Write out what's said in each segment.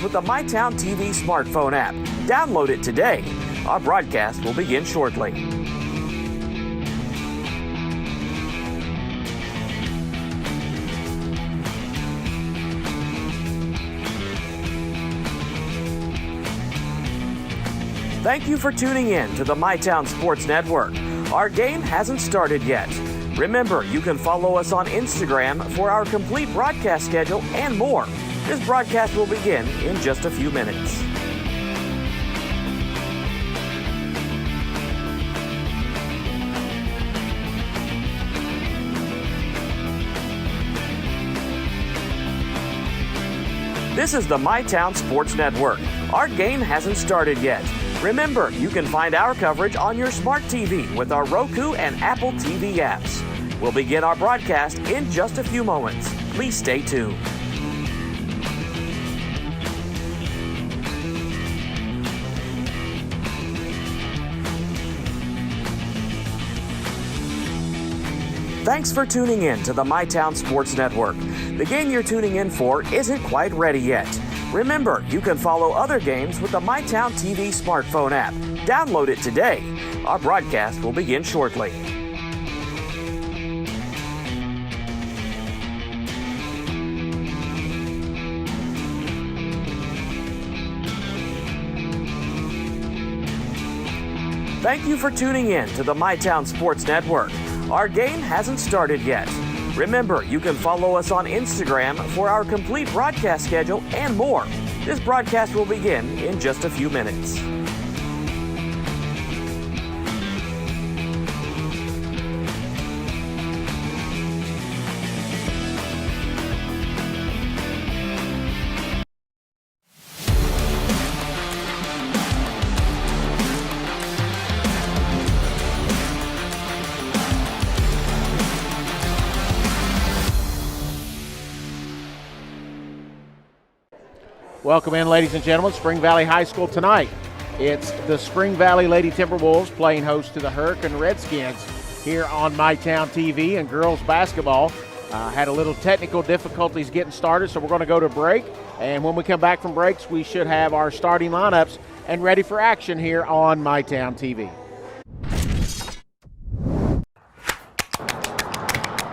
with the MyTown TV smartphone app. Download it today. Our broadcast will begin shortly. Thank you for tuning in to the MyTown Sports Network. Our game hasn't started yet. Remember, you can follow us on Instagram for our complete broadcast schedule and more. This broadcast will begin in just a few minutes. This is the MyTown Sports Network. Our game hasn't started yet. Remember, you can find our coverage on your smart TV with our Roku and Apple TV apps. We'll begin our broadcast in just a few moments. Please stay tuned. Thanks for tuning in to the MyTown Sports Network. The game you're tuning in for isn't quite ready yet. Remember, you can follow other games with the MyTown TV smartphone app. Download it today. Our broadcast will begin shortly. Thank you for tuning in to the MyTown Sports Network. Our game hasn't started yet. Remember, you can follow us on Instagram for our complete broadcast schedule and more. This broadcast will begin in just a few minutes. Welcome in, ladies and gentlemen. Spring Valley High School tonight. It's the Spring Valley Lady Timberwolves playing host to the Hurricane Redskins here on MyTown TV. And girls basketball had a little technical difficulties getting started, so we're going to go to break. And when we come back from breaks, we should have our starting lineups and ready for action here on MyTown TV.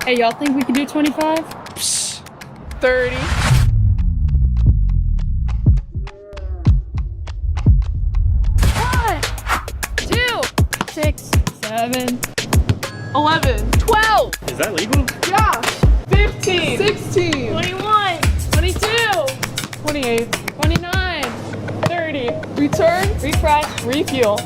Hey, y'all think we can do 25? Psst, 30. 6, 7, 11, 12. Is that legal? Yeah. 15, 16, 21, 22, 28, 29, 30. return, Refresh. refuel.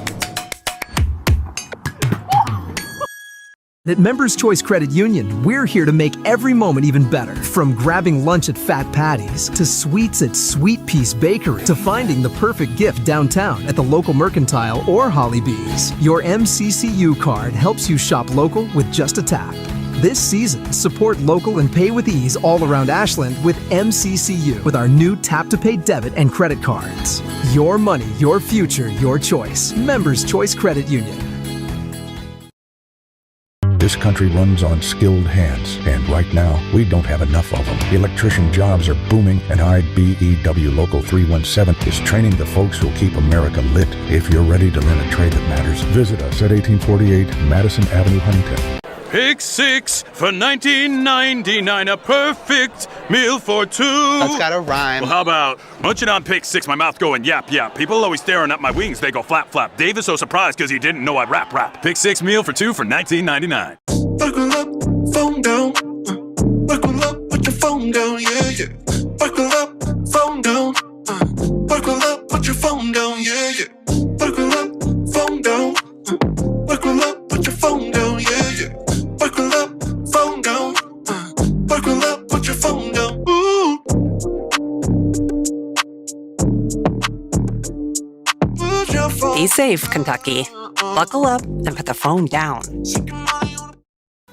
At Members Choice Credit Union, we're here to make every moment even better. From grabbing lunch at Fat Patty's, to sweets at Sweet Peace Bakery, to finding the perfect gift downtown at the local Mercantile or Holly Bees. Your MCCU card helps you shop local with just a tap. This season, support local and pay with ease all around Ashland with MCCU with our new tap-to-pay debit and credit cards. Your money, your future, your choice. Members Choice Credit Union. This country runs on skilled hands, and right now, we don't have enough of them. Electrician jobs are booming, and IBEW Local 317 is training the folks who'll keep America lit. If you're ready to learn a trade that matters, visit us at 1848 Madison Avenue, Huntington. Pick 6 for $19.99, a perfect meal for two. That's got a rhyme. Well, how about munching on Pick 6, my mouth going yap yap. People always staring at my wings, they go flap flap. Dave is so surprised because he didn't know I rap. Pick 6 meal for two for $19.99. Buckle up, phone down. Buckle up, put your phone down, yeah. Buckle up, phone down. Buckle up, put your phone down, yeah. Buckle up, phone down. Buckle up, put your phone down, yeah. Buckle up, phone down. Buckle up, put your phone down. Ooh. Put your phone. Be safe, Kentucky. Buckle up and put the phone down.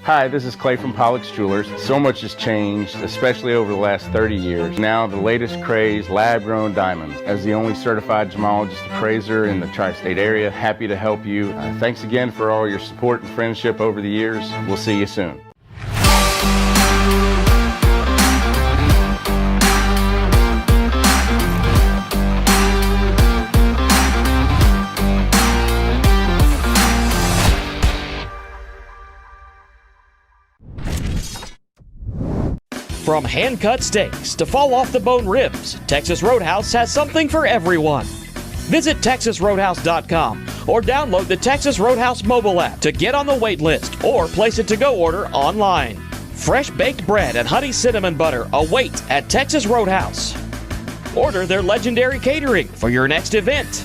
Hi, this is Clay from Pollock's Jewelers. So much has changed, especially over the last 30 years. Now, the latest craze, lab-grown diamonds. As the only certified gemologist appraiser in the tri-state area, happy to help you. Thanks again for all your support and friendship over the years. We'll see you soon. From hand-cut steaks to fall-off-the-bone ribs, Texas Roadhouse has something for everyone. Visit TexasRoadhouse.com or download the Texas Roadhouse mobile app to get on the wait list or place a to-go order online. Fresh baked bread and honey cinnamon butter await at Texas Roadhouse. Order their legendary catering for your next event.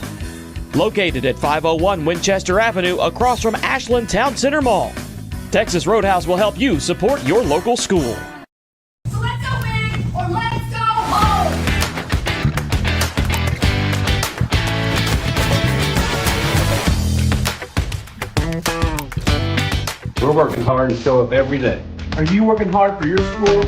Located at 501 Winchester Avenue across from Ashland Town Center Mall. Texas Roadhouse will help you support your local school. So let's go big or let's go home. We're working hard to show up every day. Are you working hard for your school?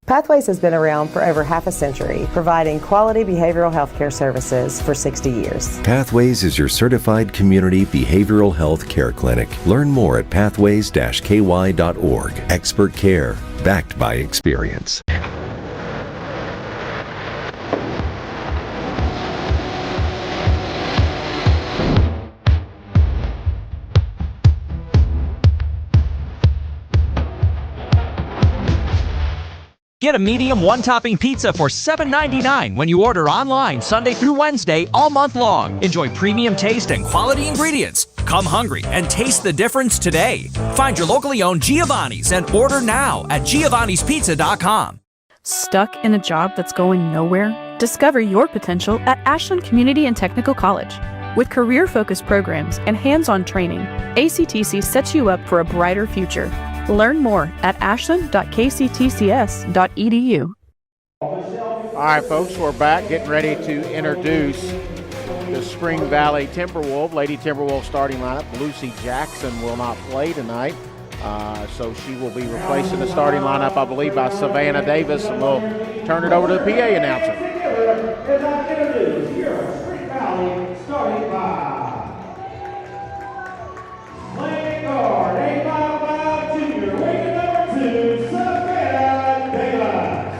Pathways has been around for over half a century, providing quality behavioral health care services for 60 years. Pathways is your certified community behavioral health care clinic. Learn more at pathways-ky.org. Expert care, backed by experience. Get a medium one-topping pizza for $7.99 when you order online Sunday through Wednesday all month long. Enjoy premium taste and quality ingredients. Come hungry and taste the difference today. Find your locally owned Giovanni's and order now at giovannispizza.com. Stuck in a job that's going nowhere? Discover your potential at Ashland Community and Technical College. With career-focused programs and hands-on training, ACTC sets you up for a brighter future. Learn more at ashland.kctcs.edu. All right, folks, we're back getting ready to introduce the Spring Valley Timberwolves. Lady Timberwolves starting lineup. Lucy Jackson will not play tonight, so she will be replacing the starting lineup, I believe, by Savannah Davis, and we'll turn it over to the PA announcer. As I introduce your Spring Valley starting by playing guard, 8'5" junior, weight number 2, Savannah Davis.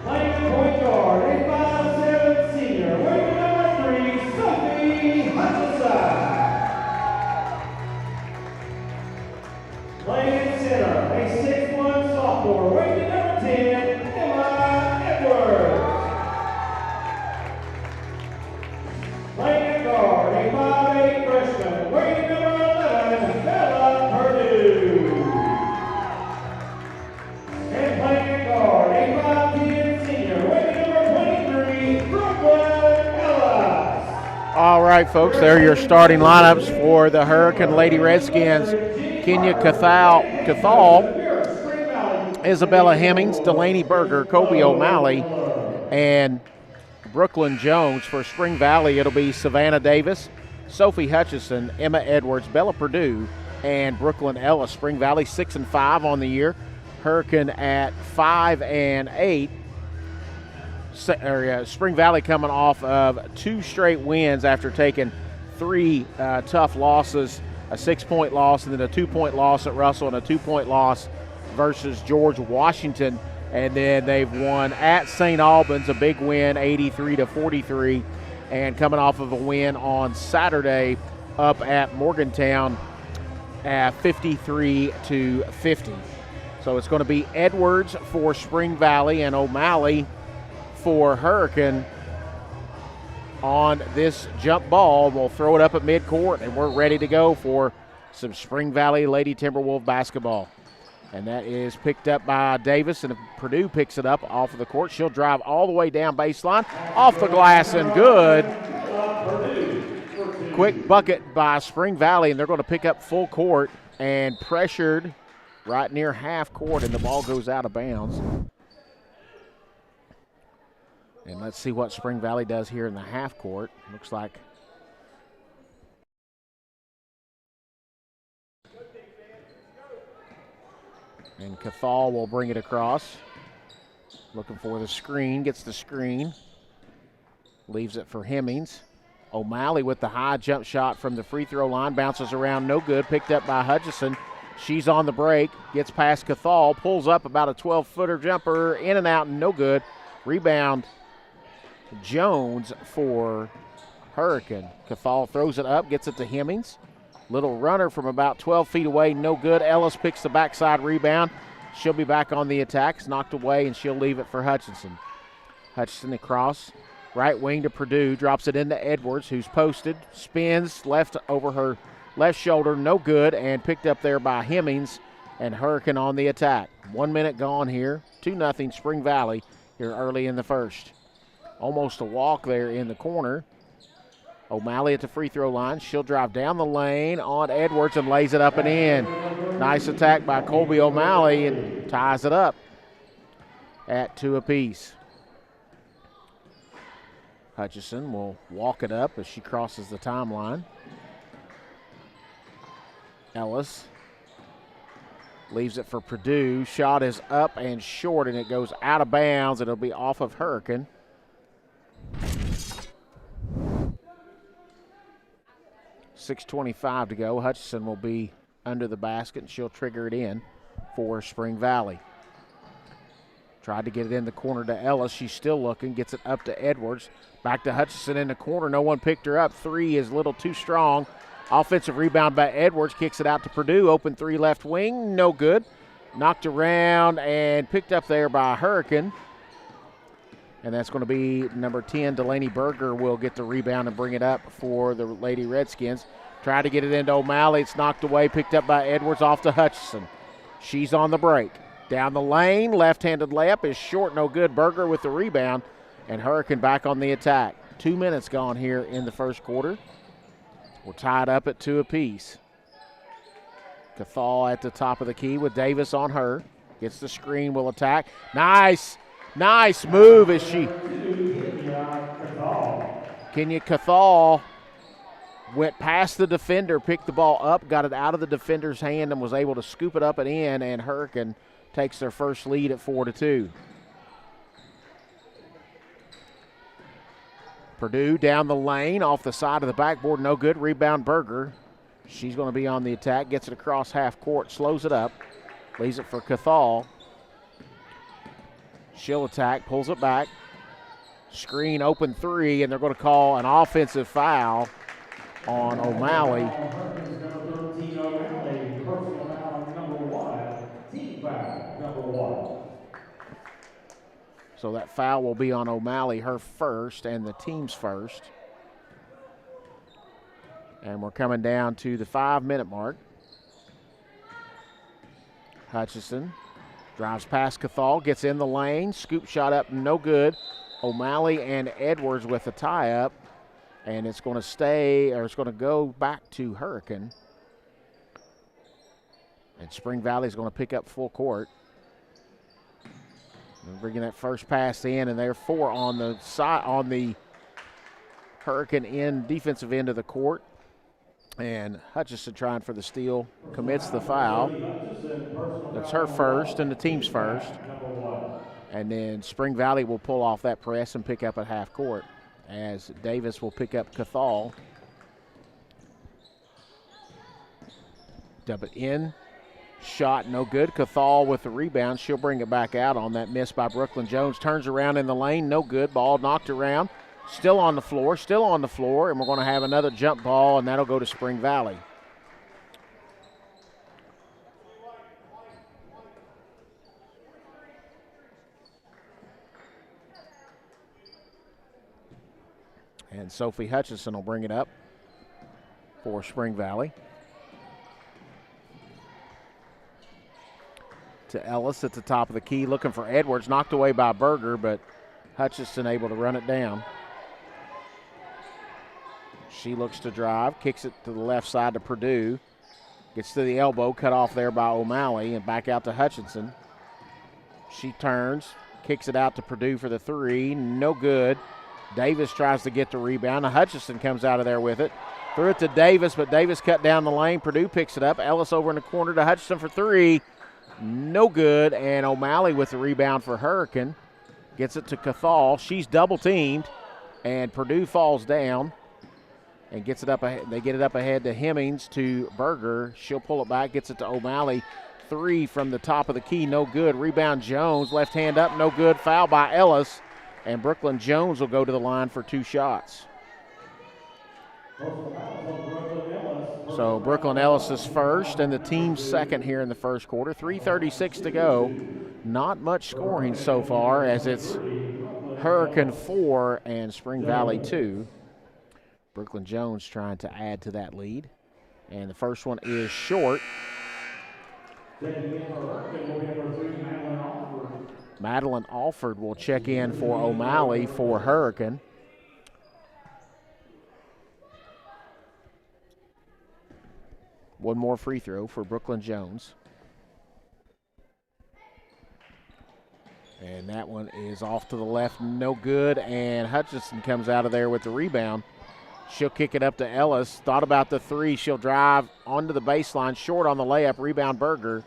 Playing point guard, 8'7" senior, weight number 3, Sophie Hutchinson. Playing center, a 6'1" sophomore, weight number 10, Emma Edwards. Playing guard, a 5'8" freshman, weight number 11, Bella Purdue. And playing guard, a 5'10" senior, weight number 23, Brooklyn Ellis. All right, folks, there are your starting lineups for the Hurricane Lady Redskins. Kenya Cathal, Isabella Hemmings, Delaney Berger, Kobe O'Malley, and Brooklyn Jones. For Spring Valley, it'll be Savannah Davis, Sophie Hutchison, Emma Edwards, Bella Purdue, and Brooklyn Ellis. Spring Valley 6-5 on the year. Hurricane at 5-8. Spring Valley coming off of 2 straight wins after taking 3 tough losses, a 6-point loss and then a 2-point loss at Russell and a 2-point loss versus George Washington. And then they've won at St. Albans, a big win, 83-43, and coming off of a win on Saturday up at Morgantown at 53-50. So it's going to be Edwards for Spring Valley and O'Malley for Hurricane on this jump ball. We'll throw it up at midcourt, and we're ready to go for some Spring Valley Lady Timberwolf basketball. And that is picked up by Davis, and if Purdue picks it up off of the court, she'll drive all the way down baseline, off the glass and good. quick bucket by Spring Valley, and they're going to pick up full court and pressured right near half court, and the ball goes out of bounds. And let's see what Spring Valley does here in the half court. Looks like and Cathal will bring it across. Looking for the screen, gets the screen. Leaves it for Hemmings. O'Malley with the high jump shot from the free throw line. Bounces around, no good. Picked up by Hutchison. She's on the break. Gets past Cathal. Pulls up about a 12-footer jumper. In and out, no good. Rebound Jones for Hurricane. Cathal throws it up, gets it to Hemmings. Little runner from about 12 feet away, no good. Ellis picks the backside rebound. She'll be back on the attack. It's knocked away, and she'll leave it for Hutchinson. Hutchinson across. Right wing to Purdue, drops it into Edwards, who's posted, spins left over her left shoulder, no good, and picked up there by Hemmings, and Hurricane on the attack. 1 minute gone here, 2-0 Spring Valley here early in the first. Almost a walk there in the corner. O'Malley at the free throw line. She'll drive down the lane on Edwards and lays it up and in. Nice attack by Colby O'Malley and ties it up at 2 apiece. Hutchison will walk it up as she crosses the timeline. Ellis leaves it for Purdue. Shot is up and short, and it goes out of bounds. It'll be off of Hurricane. .625 to go. Hutchison will be under the basket, and she'll trigger it in for Spring Valley. Tried to get it in the corner to Ellis. She's still looking. Gets it up to Edwards. Back to Hutchison in the corner. No one picked her up. Three is a little too strong. Offensive rebound by Edwards. Kicks it out to Purdue. Open three left wing. No good. Knocked around and picked up there by Hurricane. And that's going to be number 10, Delaney Berger will get the rebound and bring it up for the Lady Redskins. Tried to get it into O'Malley. It's knocked away. Picked up by Edwards off to Hutchison. She's on the break. Down the lane. Left-handed layup is short. No good. Berger with the rebound. And Hurricane back on the attack. 2 minutes gone here in the first quarter. We're tied up at 2 apiece. Cathal at the top of the key with Davis on her. Gets the screen, will attack. Nice move as she. Kenya Cathal went past the defender, picked the ball up, got it out of the defender's hand, and was able to scoop it up and in, and Hurricane takes their first lead at 4-2. Purdue down the lane, off the side of the backboard, no good. Rebound Berger. She's going to be on the attack, gets it across half court, slows it up, leaves it for Cathal. She'll attack, pulls it back. Screen open three, and they're going to call an offensive foul on O'Malley. So that foul will be on O'Malley, her first, and the team's first. And we're coming down to the 5-minute mark. Hutchison drives past Cathal, gets in the lane, scoop shot up, no good. O'Malley and Edwards with a tie-up, and it's going to stay, or it's going to go back to Hurricane. And Spring Valley's going to pick up full court. They're bringing that first pass in, and they're 4 on the side, on the Hurricane end, defensive end of the court. And Hutchison trying for the steal, commits the foul. That's her first and the team's first. And then Spring Valley will pull off that press and pick up at half court as Davis will pick up Cathal. Dub it in. Shot no good. Cathal with the rebound. She'll bring it back out on that miss by Brooklyn Jones. Turns around in the lane. No good. Ball knocked around. Still on the floor. And we're going to have another jump ball, and that'll go to Spring Valley. And Sophie Hutchison will bring it up for Spring Valley. To Ellis at the top of the key, looking for Edwards, knocked away by Berger, but Hutchison able to run it down. She looks to drive, kicks it to the left side to Purdue. Gets to the elbow, cut off there by O'Malley, and back out to Hutchinson. She turns, kicks it out to Purdue for the three. No good. Davis tries to get the rebound. Hutchinson comes out of there with it. Threw it to Davis, but Davis cut down the lane. Purdue picks it up. Ellis over in the corner to Hutchinson for three. No good. And O'Malley with the rebound for Hurricane. Gets it to Cathal. She's double teamed, and Purdue falls down and gets it up ahead. They get it up ahead to Hemmings to Berger. She'll pull it back, gets it to O'Malley. Three from the top of the key, no good. Rebound Jones, left hand up, no good. Foul by Ellis, and Brooklyn Jones will go to the line for 2 shots. So Brooklyn Ellis is first, and the team's second here in the first quarter. 3:36 to go. Not much scoring so far, as it's Hurricane 4 and Spring Valley 2. Brooklyn Jones trying to add to that lead. And the first one is short. Madeline Alford will check in for O'Malley for Hurricane. One more free throw for Brooklyn Jones. And that one is off to the left, no good. And Hutchinson comes out of there with the rebound. She'll kick it up to Ellis. Thought about the three. She'll drive onto the baseline, short on the layup. Rebound Berger.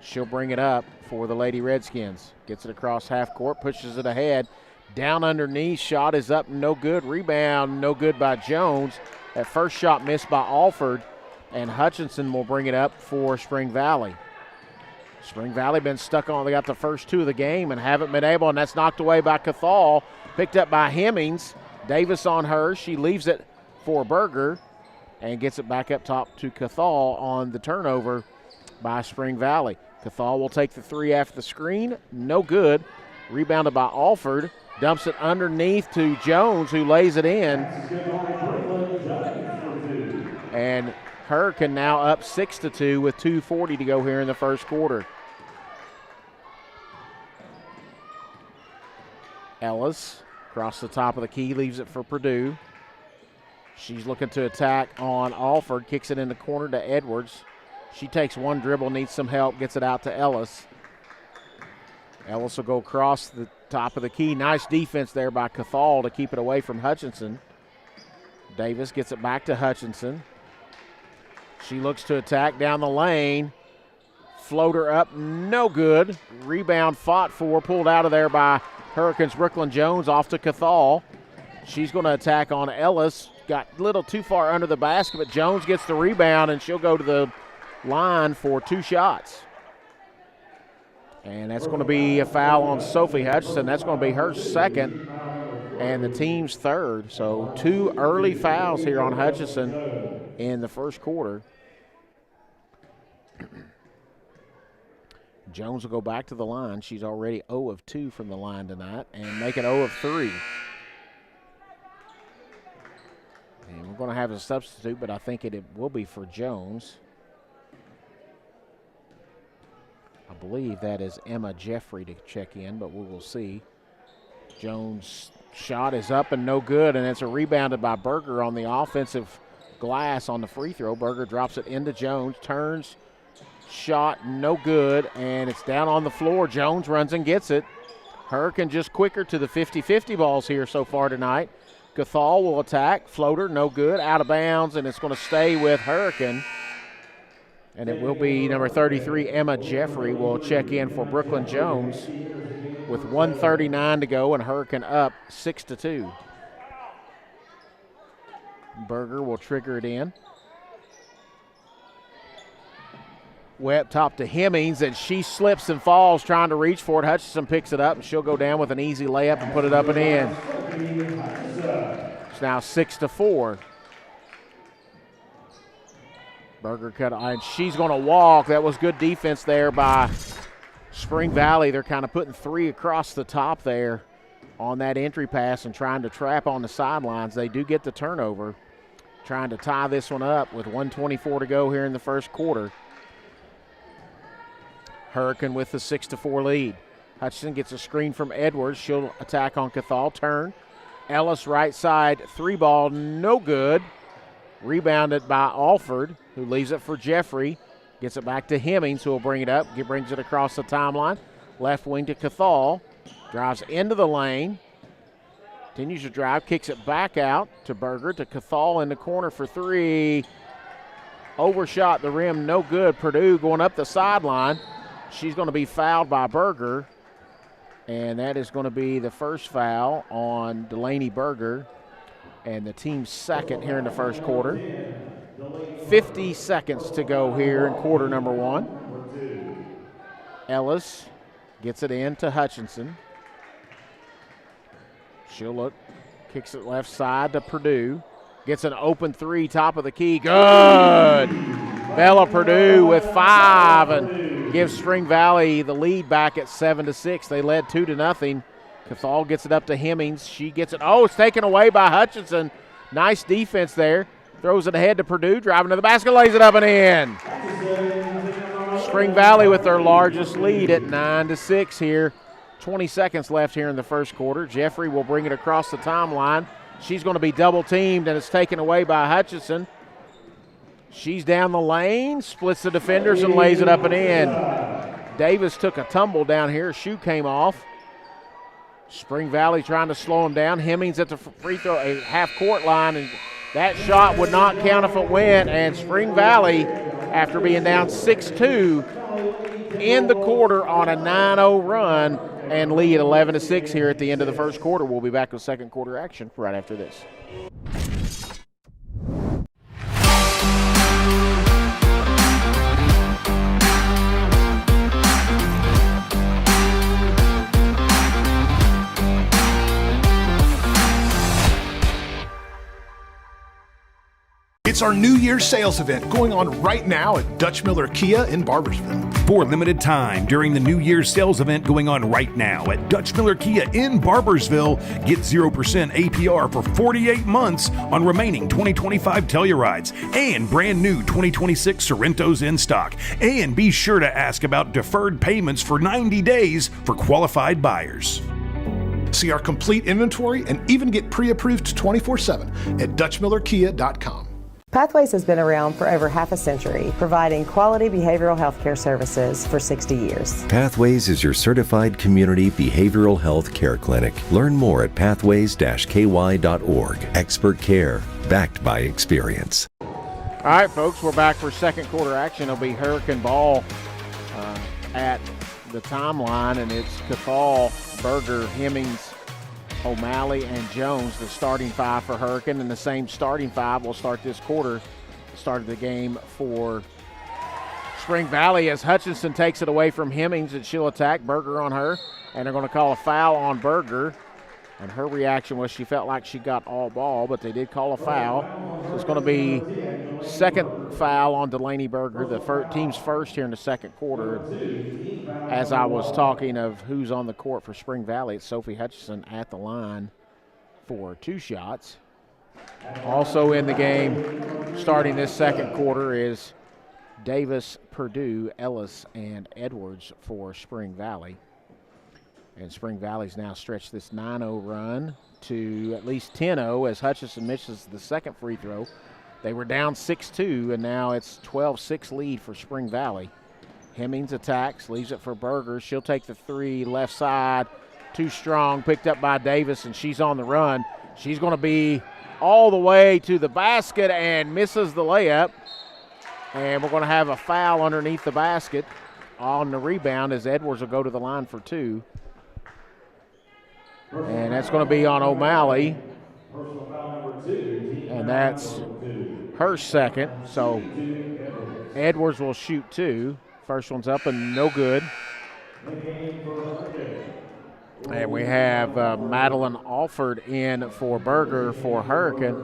She'll bring it up for the Lady Redskins. Gets it across half court, pushes it ahead. Down underneath, shot is up, no good. Rebound, no good by Jones. That first shot missed by Alford, and Hutchinson will bring it up for Spring Valley. Spring Valley been stuck on. They got the first 2 of the game and haven't been able, and that's knocked away by Cathal. Picked up by Hemmings. Davis on her. She leaves it for Berger and gets it back up top to Cathal on the turnover by Spring Valley. Cathal will take the three after the screen. No good. Rebounded by Alford. Dumps it underneath to Jones, who lays it in. And Hurricane now up 6-2 with 2:40 to go here in the first quarter. Ellis across the top of the key, leaves it for Purdue. She's looking to attack on Alford, kicks it in the corner to Edwards. She takes one dribble, needs some help, gets it out to Ellis. Ellis will go across the top of the key. Nice defense there by Cathal to keep it away from Hutchinson. Davis gets it back to Hutchinson. She looks to attack down the lane. Floater up, no good. Rebound fought for, pulled out of there by Hurricanes Brooklyn Jones, off to Cathal. She's going to attack on Ellis. Got a little too far under the basket, but Jones gets the rebound, and she'll go to the line for 2 shots. And that's going to be a foul on Sophie Hutchinson. That's going to be her second and the team's third. So 2 early fouls here on Hutchinson in the first quarter. Jones will go back to the line. She's already 0 of 2 from the line tonight and make it 0 of 3. And we're going to have a substitute, but I think it will be for Jones. I believe that is Emma Jeffrey to check in, but we will see. Jones' shot is up and no good, and it's rebounded by Berger on the offensive glass on the free throw. Berger drops it into Jones, turns, shot no good, and it's down on the floor. Jones runs and gets it. Hurricane just quicker to the 50-50 balls here so far tonight. Cathal will attack. Floater, no good. Out of bounds, and it's going to stay with Hurricane. And it will be number 33, Emma Jeffrey, will check in for Brooklyn Jones with 1:39 to go and Hurricane up 6-2. Berger will trigger it in. Way up top to Hemmings, and she slips and falls trying to reach for it. Hutchinson picks it up, and she'll go down with an easy layup and put it up and in. It's now 6-4. Berger cut, and she's going to walk. That was good defense there by Spring Valley. They're kind of putting 3 across the top there on that entry pass and trying to trap on the sidelines. They do get the turnover, trying to tie this one up with 1:24 to go here in the first quarter. Hurricane with the 6-4 lead. Hutchinson gets a screen from Edwards. She'll attack on Cathal. Turn. Ellis right side, 3-ball, no good. Rebounded by Alford, who leaves it for Jeffrey. Gets it back to Hemmings, who will bring it up. Brings it across the timeline. Left wing to Cathal. Drives into the lane. Continues to drive. Kicks it back out to Berger. To Cathal in the corner for 3. Overshot the rim. No good. Purdue going up the sideline. She's going to be fouled by Berger. And that is going to be the first foul on Delaney Berger. And the team's second here in the first quarter. 50 seconds to go here in quarter number 1. Ellis gets it in to Hutchinson. She'll look, kicks it left side to Purdue. Gets an open 3, top of the key. Good! Bella Purdue with 5 and gives Spring Valley the lead back at 7-6. They led 2-0. Cathal gets it up to Hemmings. She gets it. Oh, it's taken away by Hutchinson. Nice defense there. Throws it ahead to Purdue. Driving to the basket, lays it up and in. Spring Valley with their largest lead at 9-6 here. 20 seconds left here in the first quarter. Jeffrey will bring it across the timeline. She's going to be double teamed, and it's taken away by Hutchinson. She's down the lane, splits the defenders, and lays it up and in. Davis took a tumble down here. Shoe came off. Spring Valley trying to slow him down. Hemmings at the free throw, a half-court line, and that shot would not count if it went. And Spring Valley, after being down 6-2, in the quarter on a 9-0 run and lead 11-6 here at the end of the first quarter. We'll be back with second quarter action right after this. It's our New Year's sales event going on right now at Dutch Miller Kia in Barbersville. For a limited time during the New Year's sales event going on right now at Dutch Miller Kia in Barbersville, get 0% APR for 48 months on remaining 2025 Tellurides and brand new 2026 Sorrentos in stock. And be sure to ask about deferred payments for 90 days for qualified buyers. See our complete inventory and even get pre-approved 24/7 at DutchMillerKia.com. Pathways has been around for over half a century, providing quality behavioral health care services for 60 years. Pathways is your certified community behavioral health care clinic. Learn more at pathways-ky.org. Expert care, backed by experience. All right, folks, we're back for second quarter action. It'll be Hurricane ball at the timeline, and it's Cathal, Berger, Hemmings, O'Malley, and Jones, the starting 5 for Hurricane, and the same starting 5 will start this quarter. Started the game for Spring Valley as Hutchinson takes it away from Hemmings, and she'll attack Berger on her, and they're going to call a foul on Berger. And her reaction was she felt like she got all ball, but they did call a foul. So it's going to be second foul on Delaney Berger, the team's first here in the second quarter. As I was talking of who's on the court for Spring Valley, it's Sophie Hutchinson at the line for 2 shots. Also in the game, starting this second quarter, is Davis, Purdue, Ellis, and Edwards for Spring Valley. And Spring Valley's now stretched this 9-0 run to at least 10-0 as Hutchinson misses the second free throw. They were down 6-2, and now it's 12-6 lead for Spring Valley. Hemmings attacks, leaves it for Berger. She'll take the 3 left side, too strong, picked up by Davis, and she's on the run. She's going to be all the way to the basket and misses the layup. And we're going to have a foul underneath the basket on the rebound as Edwards will go to the line for 2. And that's going to be on O'Malley. And that's her second. So Edwards will shoot 2. First one's up and no good. And we have Madeline Alford in for Berger for Hurricane.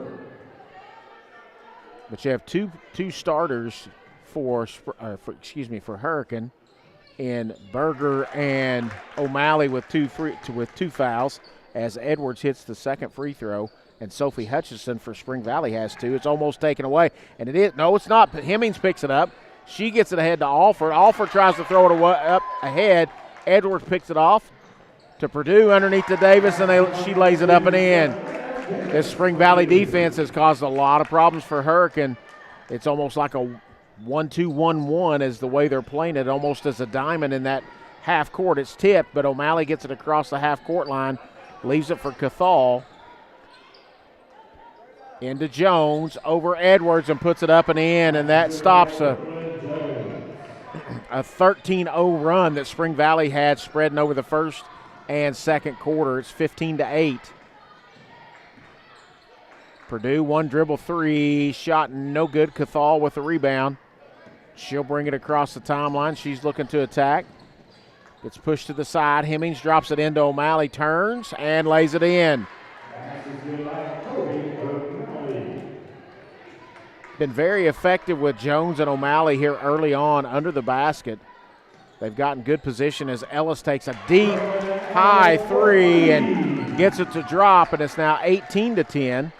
But you have two starters for Hurricane in Berger and O'Malley with two fouls as Edwards hits the second free throw, and Sophie Hutchinson for Spring Valley has 2. It's almost taken away, and it is. No, it's not. Hemmings picks it up. She gets it ahead to Alford. Alford tries to throw it up ahead. Edwards picks it off to Purdue underneath to Davis, and she lays it up and in. This Spring Valley defense has caused a lot of problems for Hurricane. It's almost like a 1-2-1-1 is the way they're playing it, almost as a diamond in that half court. It's tipped, but O'Malley gets it across the half court line, leaves it for Cathal. Into Jones, over Edwards, and puts it up and in, and that stops a 13-0 run that Spring Valley had spreading over the first and second quarter. It's 15-8. Purdue, one dribble three, shot no good. Cathal with the rebound. She'll bring it across the timeline. She's looking to attack. Gets pushed to the side. Hemmings drops it into O'Malley, turns, and lays it in. Been very effective with Jones and O'Malley here early on under the basket. They've gotten good position as Ellis takes a deep, high three and gets it to drop, and it's now 18-10.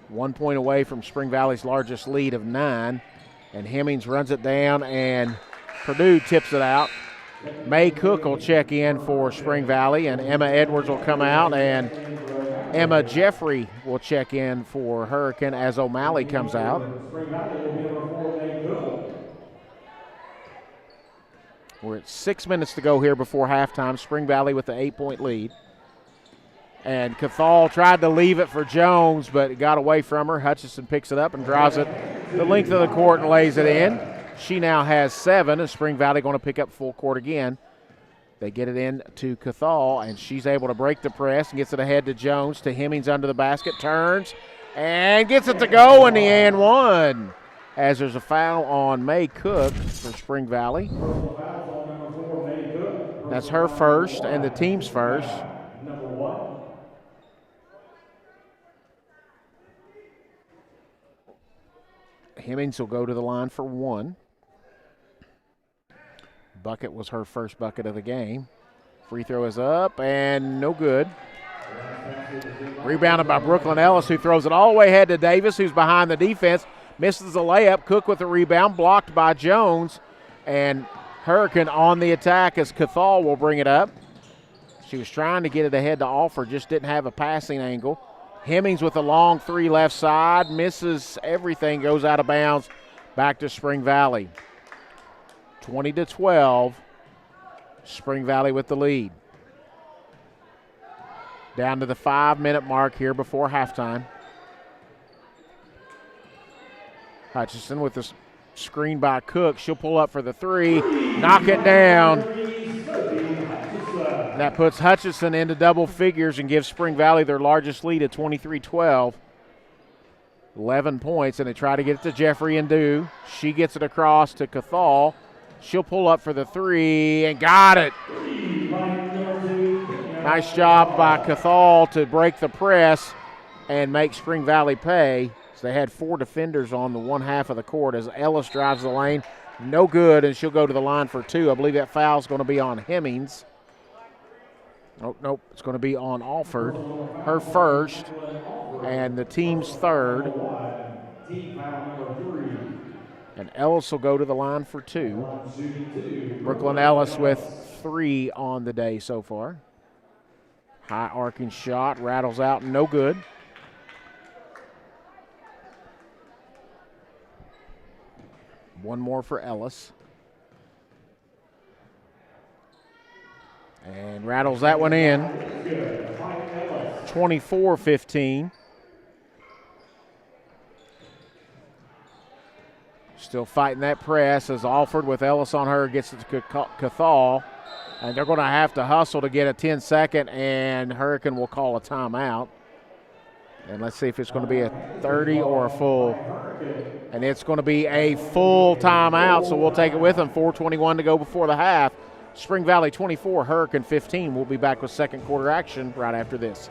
One point away from Spring Valley's largest lead of 9, and Hemmings runs it down, and Purdue tips it out. May Cook will check in for Spring Valley, and Emma Edwards will come out, and Emma Jeffrey will check in for Hurricane as O'Malley comes out. We're at 6 minutes to go here before halftime. Spring Valley with the 8-point lead. And Cathal tried to leave it for Jones, but it got away from her. Hutchison picks it up and drives it the length of the court and lays it in. She now has 7, and Spring Valley going to pick up full court again. They get it in to Cathal, and she's able to break the press and gets it ahead to Jones, to Hemmings under the basket, turns, and gets it to go in the and one, as there's a foul on May Cook for Spring Valley. That's her first and the team's first. Hemmings will go to the line for 1. Bucket was her first bucket of the game. Free throw is up and no good. Rebounded by Brooklyn Ellis, who throws it all the way ahead to Davis, who's behind the defense. Misses the layup. Cook with the rebound, blocked by Jones. And Hurricane on the attack as Cathal will bring it up. She was trying to get it ahead to Alford, just didn't have a passing angle. Hemmings with a long three left side, misses everything, goes out of bounds, back to Spring Valley. 20-12, Spring Valley with the lead. Down to the 5-minute mark here before halftime. Hutchison with the screen by Cook. She'll pull up for the three, knock it down. And that puts Hutchison into double figures and gives Spring Valley their largest lead at 23-12. 11 points, and they try to get it to Jeffrey and do. She gets it across to Cathal. She'll pull up for the three and got it. Nice job by Cathal to break the press and make Spring Valley pay. So they had 4 defenders on the one half of the court as Ellis drives the lane. No good, and she'll go to the line for 2. I believe that foul's going to be on Hemmings. Oh, nope, it's going to be on Alford. Her first, and the team's third. And Ellis will go to the line for 2. Brooklyn Ellis with 3 on the day so far. High arcing shot, rattles out, no good. One more for Ellis. And rattles that one in. 24-15. Still fighting that press as Alford with Ellis on her gets it to Cathal. And they're going to have to hustle to get a 10-second, and Hurricane will call a timeout. And let's see if it's going to be a 30 or a full. And it's going to be a full timeout, so we'll take it with them. 4:21 to go before the half. Spring Valley 24, Hurricane 15. We'll be back with second quarter action right after this.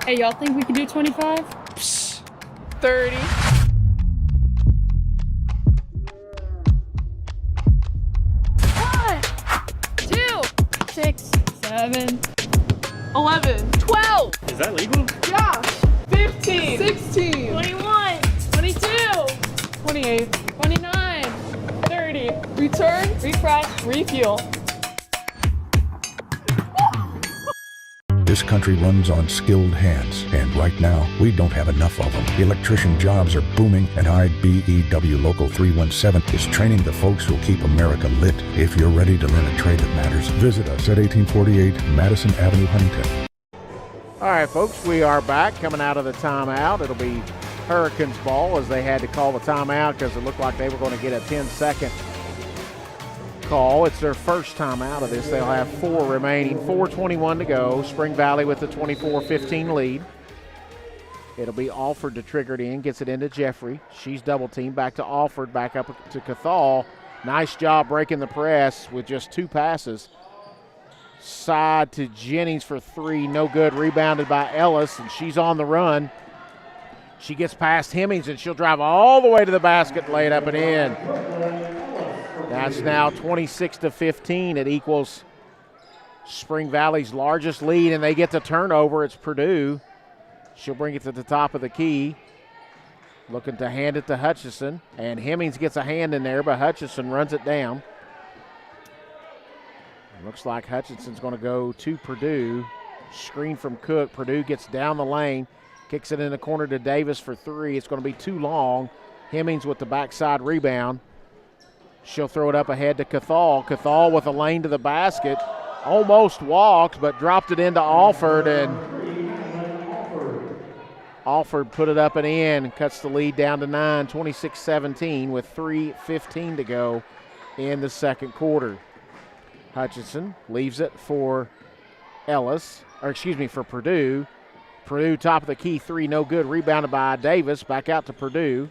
Hey, y'all think we can do 25? 30. 1, 2, 6, 7, 11. 12. Is that legal? Yeah. 15. 16. 21, 22, 28. 29, Refuel. This country runs on skilled hands, and right now, we don't have enough of them. Electrician jobs are booming, and IBEW Local 317 is training the folks who'll keep America lit. If you're ready to learn a trade that matters, visit us at 1848 Madison Avenue, Huntington. All right, folks, we are back coming out of the timeout. It'll be Hurricanes ball as they had to call the timeout because it looked like they were going to get a 10-second call. It's their first time out of this. They'll have 4 remaining, 4:21 to go. Spring Valley with the 24-15 lead. It'll be Alford to trigger it in, gets it into Jeffrey. She's double teamed, back to Alford, back up to Cathal. Nice job breaking the press with just 2 passes. Side to Jennings for 3, no good. Rebounded by Ellis, and she's on the run. She gets past Hemmings, and she'll drive all the way to the basket, lay it up and in. That's now 26-15. It equals Spring Valley's largest lead, and they get the turnover. It's Purdue. She'll bring it to the top of the key. Looking to hand it to Hutchison, and Hemmings gets a hand in there, but Hutchison runs it down. Looks like Hutchinson's going to go to Purdue. Screen from Cook. Purdue gets down the lane, kicks it in the corner to Davis for 3. It's going to be too long. Hemmings with the backside rebound. She'll throw it up ahead to Cathal. Cathal with a lane to the basket. Almost walked, but dropped it into Alford, and Alford put it up and in. Cuts the lead down to 9, 26-17 with 3:15 to go in the second quarter. Hutchison leaves it for for Purdue. Purdue top of the key 3, no good. Rebounded by Davis. Back out to Purdue.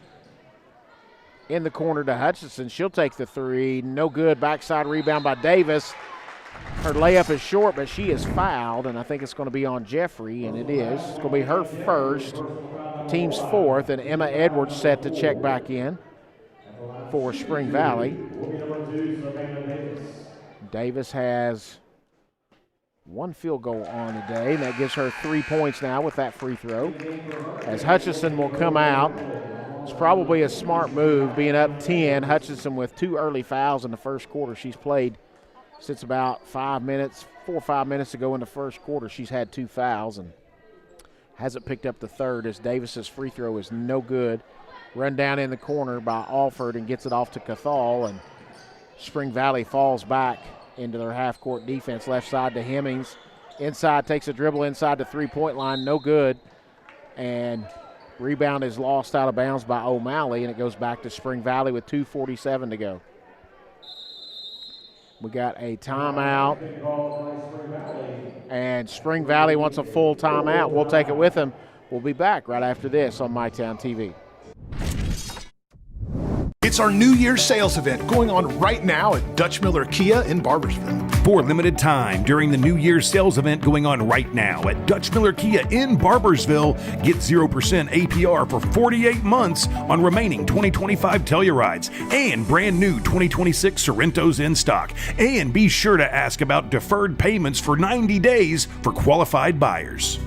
In the corner to Hutchison. She'll take the 3. No good. Backside rebound by Davis. Her layup is short, but she is fouled, and I think it's going to be on Jeffrey, and it is. It's going to be her first, team's 4th, and Emma Edwards set to check back in for Spring Valley. Davis has 1 field goal on the day, and that gives her 3 points now with that free throw. As Hutchison will come out, it's probably a smart move, being up 10. Hutchison with 2 early fouls in the first quarter. She's played since about 4 or 5 minutes ago in the first quarter. She's had 2 fouls and hasn't picked up the third, as Davis's free throw is no good. Run down in the corner by Alford and gets it off to Cathal, and Spring Valley falls back into their half-court defense. Left side to Hemmings. Inside, takes a dribble inside the three-point line, no good. And rebound is lost out of bounds by O'Malley, and it goes back to Spring Valley with 2:47 to go. We got a timeout, and Spring Valley wants a full timeout. We'll take it with them. We'll be back right after this on MyTown TV. It's our New Year's sales event going on right now at Dutch Miller Kia in Barbersville. For a limited time during the New Year's sales event going on right now at Dutch Miller Kia in Barbersville, get 0% APR for 48 months on remaining 2025 Tellurides and brand new 2026 Sorrentos in stock. And be sure to ask about deferred payments for 90 days for qualified buyers.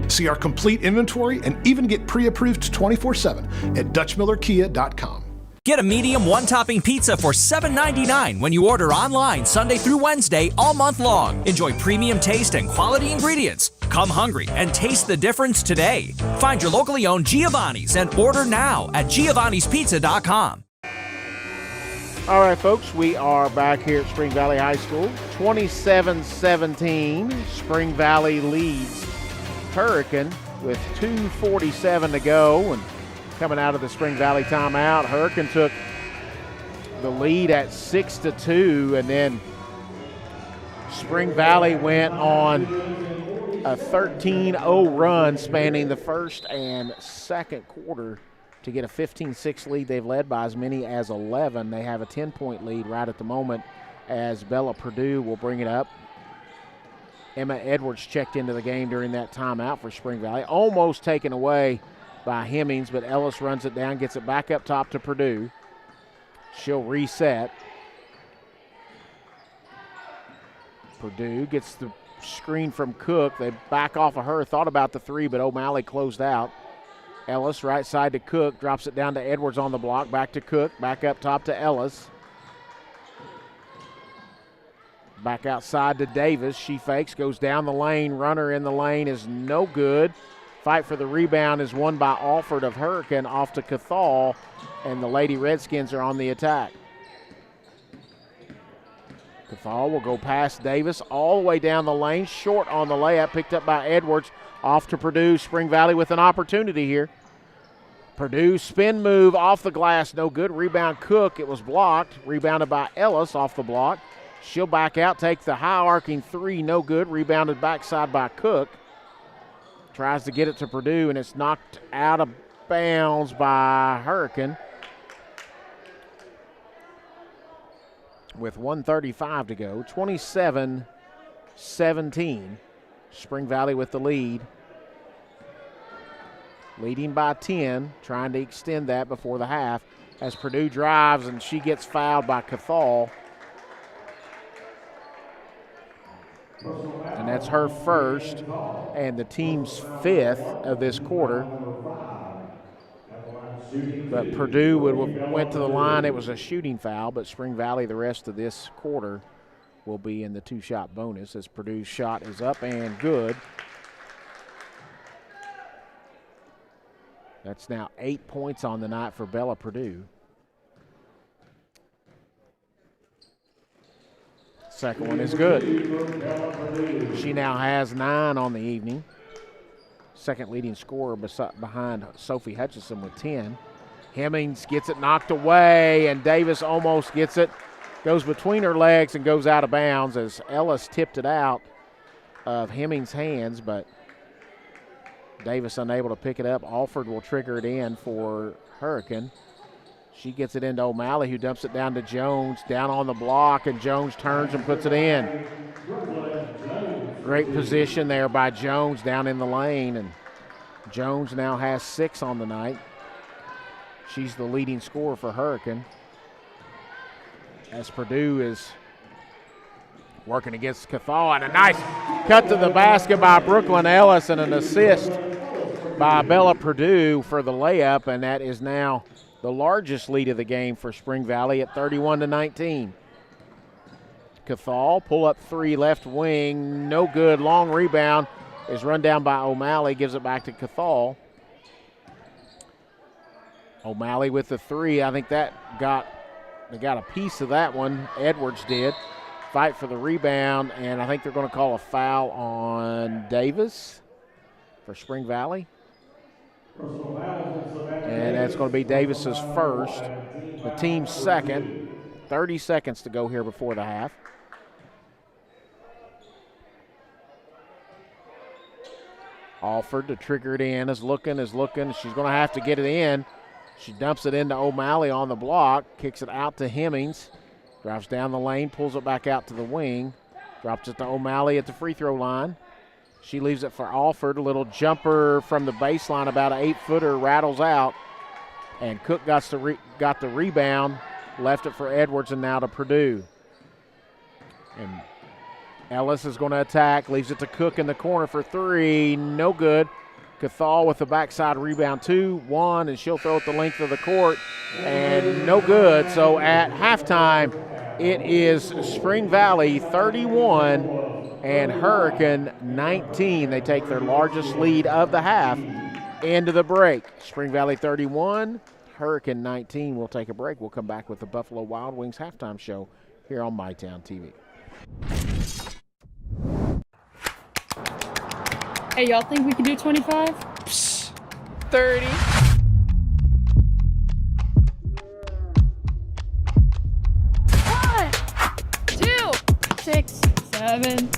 See our complete inventory and even get pre-approved 24/7 at DutchMillerKia.com. Get a medium one-topping pizza for $7.99 when you order online Sunday through Wednesday all month long. Enjoy premium taste and quality ingredients. Come hungry and taste the difference today. Find your locally owned Giovanni's and order now at giovannispizza.com. All right, folks, we are back here at Spring Valley High School. 27-17, Spring Valley leads Hurricane with 2:47 to go, and coming out of the Spring Valley timeout, Hurricane took the lead at 6-2, and then Spring Valley went on a 13-0 run spanning the first and second quarter to get a 15-6 lead. They've led by as many as 11. They have a 10-point lead right at the moment as Bella Purdue will bring it up. Emma Edwards checked into the game during that timeout for Spring Valley. Almost taken away by Hemmings, but Ellis runs it down, gets it back up top to Purdue. She'll reset. Purdue gets the screen from Cook. They back off of her, thought about the 3, but O'Malley closed out. Ellis right side to Cook, drops it down to Edwards on the block, back to Cook, back up top to Ellis. Back outside to Davis. She fakes, goes down the lane. Runner in the lane is no good. Fight for the rebound is won by Alford of Hurricane off to Cathal, and the Lady Redskins are on the attack. Cathal will go past Davis all the way down the lane, short on the layup, picked up by Edwards, off to Purdue. Spring Valley with an opportunity here. Purdue spin move off the glass, no good. Rebound Cook, it was blocked. Rebounded by Ellis off the block. She'll back out, take the high arcing three, no good. Rebounded backside by Cook. Tries to get it to Purdue, and it's knocked out of bounds by Hurricane. With 1:35 to go, 27-17. Spring Valley with the lead. Leading by 10, trying to extend that before the half as Purdue drives, and she gets fouled by Cathal. And that's her first and the team's fifth of this quarter. But Purdue went to the line. It was a shooting foul, but Spring Valley the rest of this quarter will be in the two-shot bonus as Purdue's shot is up and good. That's now 8 points on the night for Bella Purdue. Second one is good. She now has 9 on the evening. Second leading scorer behind Sophie Hutchinson with 10. Hemmings gets it knocked away, and Davis almost gets it. Goes between her legs and goes out of bounds as Ellis tipped it out of Hemmings' hands, but Davis unable to pick it up. Alford will trigger it in for Hurricane. She gets it into O'Malley, who dumps it down to Jones, down on the block, and Jones turns and puts it in. Great position there by Jones down in the lane, and Jones now has 6 on the night. She's the leading scorer for Hurricane. As Purdue is working against Cathal, and a nice cut to the basket by Brooklyn Ellis and an assist by Bella Purdue for the layup, and that is now the largest lead of the game for Spring Valley at 31-19. Cathal, pull up three, left wing, no good. Long rebound is run down by O'Malley, gives it back to Cathal. O'Malley with the three. I think they got a piece of that one. Edwards did. Fight for the rebound, and I think they're going to call a foul on Davis for Spring Valley. And that's going to be Davis's first, the team's second. 30 seconds to go here before the half. Alford to trigger it in, is looking. She's going to have to get it in. She dumps it into O'Malley on the block, kicks it out to Hemmings, drives down the lane, pulls it back out to the wing, drops it to O'Malley at the free throw line. She leaves it for Alford. A little jumper from the baseline, about an 8-footer, rattles out. And Cook got the rebound, left it for Edwards, and now to Purdue. And Ellis is going to attack, leaves it to Cook in the corner for three. No good. Cathal with the backside rebound, 2-1, and she'll throw it the length of the court, and no good. So at halftime, it is Spring Valley 31 and Hurricane 19. They take their largest lead of the half into the break. Spring Valley 31, Hurricane 19. We'll take a break. We'll come back with the Buffalo Wild Wings halftime show here on MyTown TV. Hey, y'all think we can do 25? 30. One, 2, 6, 7,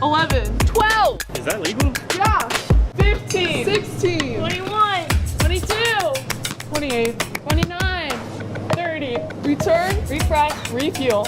11. 12. Is that legal? Josh. 15. 16. 21, 22, 28. 29, 30. Return. refresh, Refuel.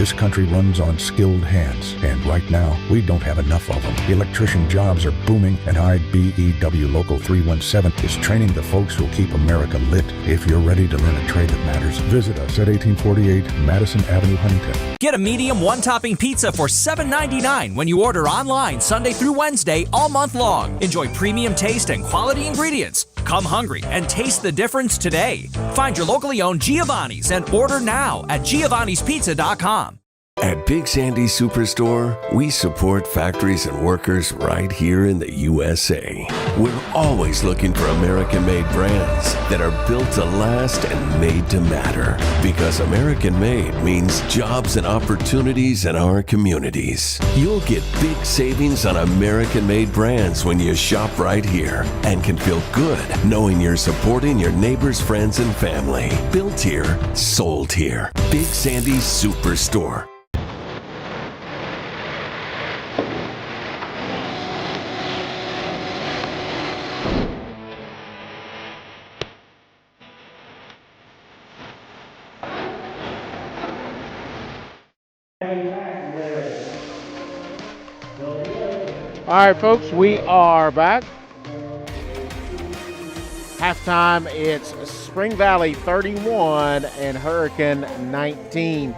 This country runs on skilled hands, and right now, we don't have enough of them. Electrician jobs are booming, and IBEW Local 317 is training the folks who'll keep America lit. If you're ready to learn a trade that matters, visit us at 1848 Madison Avenue, Huntington. Get a medium one-topping pizza for $7.99 when you order online Sunday through Wednesday all month long. Enjoy premium taste and quality ingredients. Come hungry and taste the difference today. Find your locally owned Giovanni's and order now at giovannispizza.com. At Big Sandy Superstore, we support factories and workers right here in the USA. We're always looking for American-made brands that are built to last and made to matter. Because American-made means jobs and opportunities in our communities. You'll get big savings on American-made brands when you shop right here and can feel good knowing you're supporting your neighbors, friends, and family. Built here, sold here. Big Sandy Superstore. All right, folks, we are back. Halftime, it's Spring Valley 31 and Hurricane 19.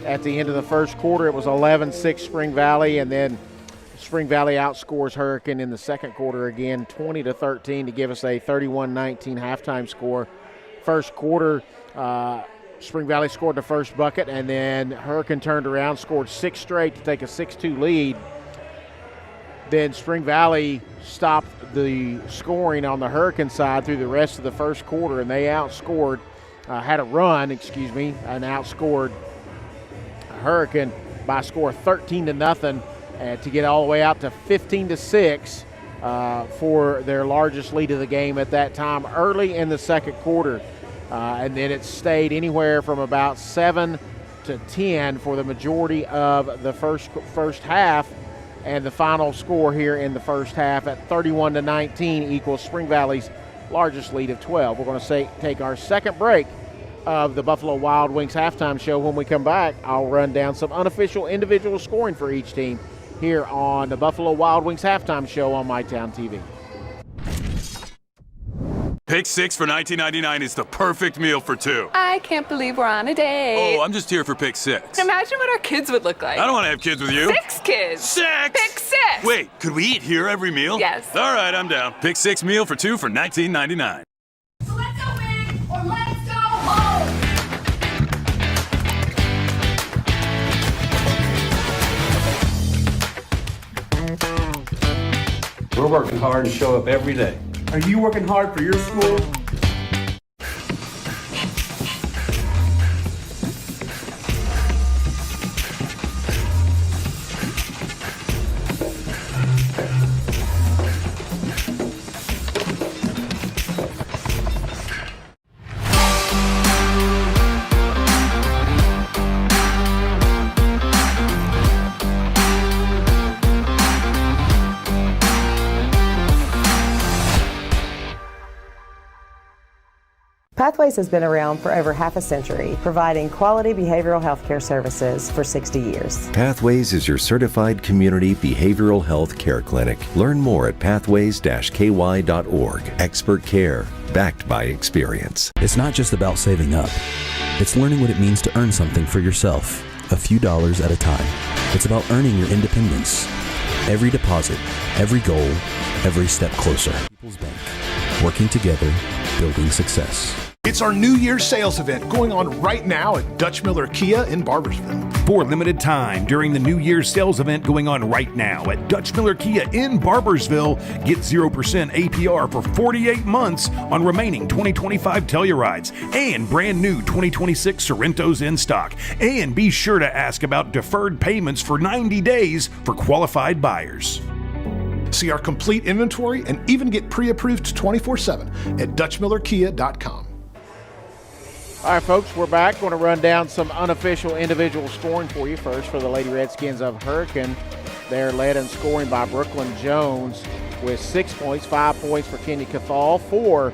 At the end of the first quarter, it was 11-6 Spring Valley, and then Spring Valley outscores Hurricane in the second quarter again, 20-13, to give us a 31-19 halftime score. First quarter, Spring Valley scored the first bucket, and then Hurricane turned around, scored 6 straight to take a 6-2 lead. Then Spring Valley stopped the scoring on the Hurricane side through the rest of the first quarter, and they outscored, and outscored Hurricane by a score of 13-0 to get all the way out to 15-6 for their largest lead of the game at that time early in the second quarter. And then it stayed anywhere from about 7-10 for the majority of the first half. And the final score here in the first half at 31-19 equals Spring Valley's largest lead of 12. We're going to take our second break of the Buffalo Wild Wings halftime show. When we come back, I'll run down some unofficial individual scoring for each team here on the Buffalo Wild Wings halftime show on MyTown TV. Pick 6 for $19.99 is the perfect meal for 2. I can't believe we're on a date. Oh, I'm just here for pick 6. Imagine what our kids would look like. I don't want to have kids with you. 6 kids. 6! Pick 6! Wait, could we eat here every meal? Yes. All right, I'm down. Pick 6 meal for 2 for $19.99. So let's go big or let's go home. We're working hard and show up every day. Are you working hard for your school? Pathways has been around for over half a century, providing quality behavioral health care services for 60 years. Pathways is your certified community behavioral health care clinic. Learn more at pathways-ky.org. Expert care, backed by experience. It's not just about saving up. It's learning what it means to earn something for yourself, a few dollars at a time. It's about earning your independence. Every deposit, every goal, every step closer. People's Bank. Working together, building success. It's our New Year's sales event going on right now at Dutch Miller Kia in Barbersville. For a limited time during the New Year's sales event going on right now at Dutch Miller Kia in Barbersville, get 0% APR for 48 months on remaining 2025 Tellurides and brand new 2026 Sorrentos in stock. And be sure to ask about deferred payments for 90 days for qualified buyers. See our complete inventory and even get pre-approved 24/7 at DutchMillerKia.com. All right, folks, we're back. Going to run down some unofficial individual scoring for you. First, for the Lady Redskins of Hurricane, they're led in scoring by Brooklyn Jones with 6 points, 5 points for Kenya Cathal, 4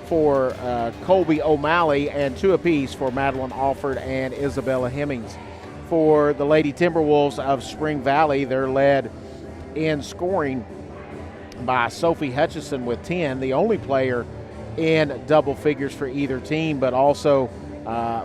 for Colby O'Malley, and 2 apiece for Madeline Alford and Isabella Hemmings. for the Lady Timberwolves of Spring Valley. They're led in scoring by Sophie Hutchison with 10, the only player in double figures for either team, but also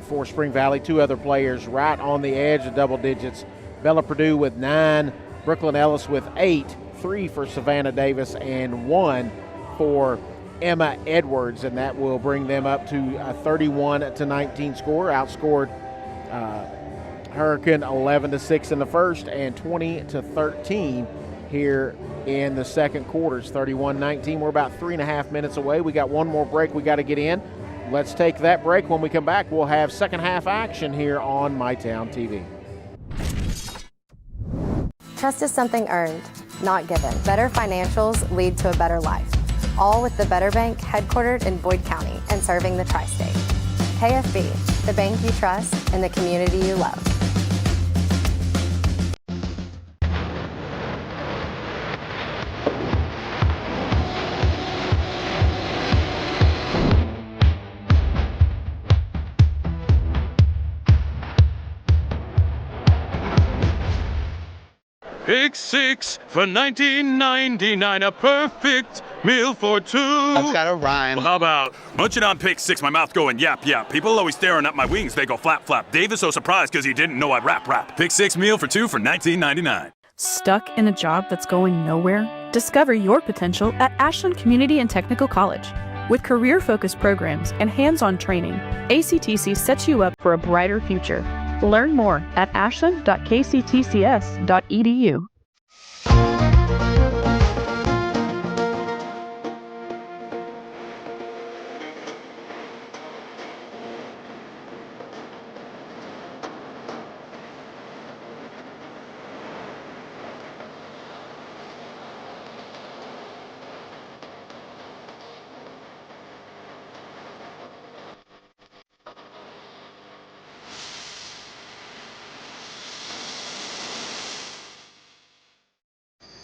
for Spring Valley, 2 other players right on the edge of double digits. Bella Purdue with 9, Brooklyn Ellis with 8, 3 for Savannah Davis, and 1 for Emma Edwards, and that will bring them up to a 31-19 score. Outscored Hurricane 11-6 in the first and 20-13 here in the second quarter. It's 31-19. We're about 3.5 minutes away. We got one more break we got to get in. Let's take that break. When we come back, we'll have second half action here on MyTown TV. Trust is something earned, not given. Better financials lead to a better life. All with the Better Bank, headquartered in Boyd County and serving the tri-state. KFB, the bank you trust and the community you love. Pick 6 for $19.99, a perfect meal for 2. I've got a rhyme. Well, how about munching on Pick 6, my mouth going yap yap. People always staring at my wings, they go flap flap. Dave is so surprised because he didn't know I'd rap. Pick 6 meal for 2 for $19.99. Stuck in a job that's going nowhere? Discover your potential at Ashland Community and Technical College. With career-focused programs and hands-on training, ACTC sets you up for a brighter future. Learn more at ashland.kctcs.edu.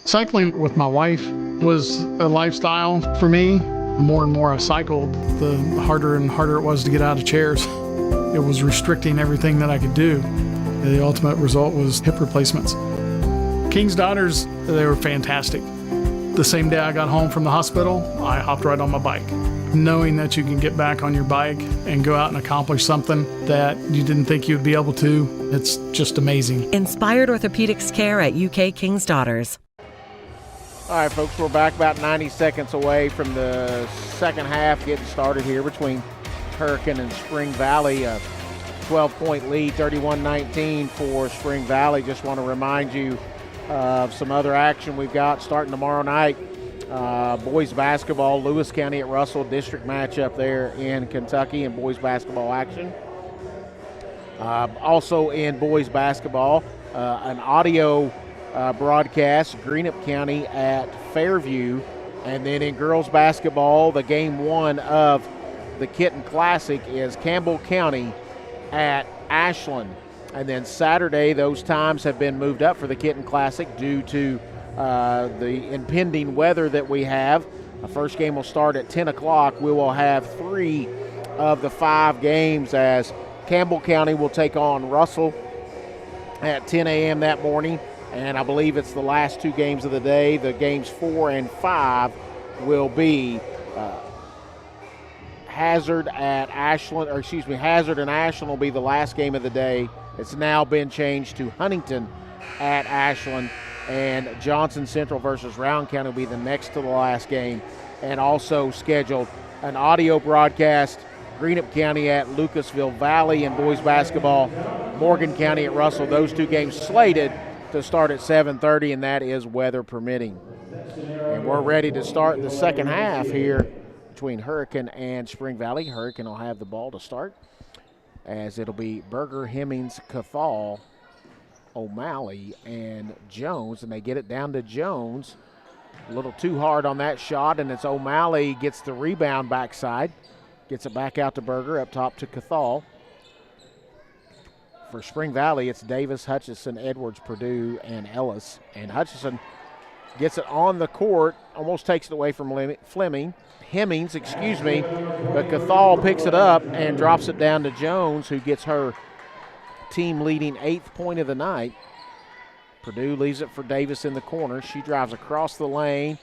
Cycling with my wife was a lifestyle for me. The more and more I cycled, the harder and harder it was to get out of chairs. It was restricting everything that I could do. The ultimate result was hip replacements. King's Daughters, they were fantastic. The same day I got home from the hospital, I hopped right on my bike. Knowing that you can get back on your bike and go out and accomplish something that you didn't think you'd be able to, it's just amazing. Inspired orthopedics care at UK King's Daughters. All right, folks, we're back about 90 seconds away from the second half getting started here between Hurricane and Spring Valley. A 12-point lead, 31-19 for Spring Valley. Just want to remind you of some other action we've got starting tomorrow night. Boys basketball, Lewis County at Russell, district matchup there in Kentucky in boys basketball action. Also in boys basketball, an audio broadcast, Greenup County at Fairview. And then in girls basketball, the game 1 of the Kitten Classic is Campbell County at Ashland. And then Saturday, those times have been moved up for the Kitten Classic due to the impending weather that we have. The first game will start at 10 o'clock. We will have 3 of the 5 games as Campbell County will take on Russell at 10 a.m. that morning. And I believe it's the last 2 games of the day. The games 4 and 5 will be Hazard and Ashland will be the last game of the day. It's now been changed to Huntington at Ashland, and Johnson Central versus Round County will be the next to the last game. And also scheduled an audio broadcast, Greenup County at Lucasville Valley in boys basketball, Morgan County at Russell. Those 2 games slated to start at 7:30, and that is weather permitting. And we're ready to start the second half here between Hurricane and Spring Valley. Hurricane will have the ball to start, as it'll be Berger, Hemmings, Cathal, O'Malley, and Jones, and they get it down to Jones. A little too hard on that shot, and it's O'Malley gets the rebound backside, gets it back out to Berger, up top to Cathal. For Spring Valley, it's Davis, Hutchison, Edwards, Purdue, and Ellis. And Hutchison gets it on the court, almost takes it away from Hemmings, but Cathal picks it up and drops it down to Jones, who gets her team leading 8th point of the night. Purdue leaves it for Davis in the corner. She drives across the lane.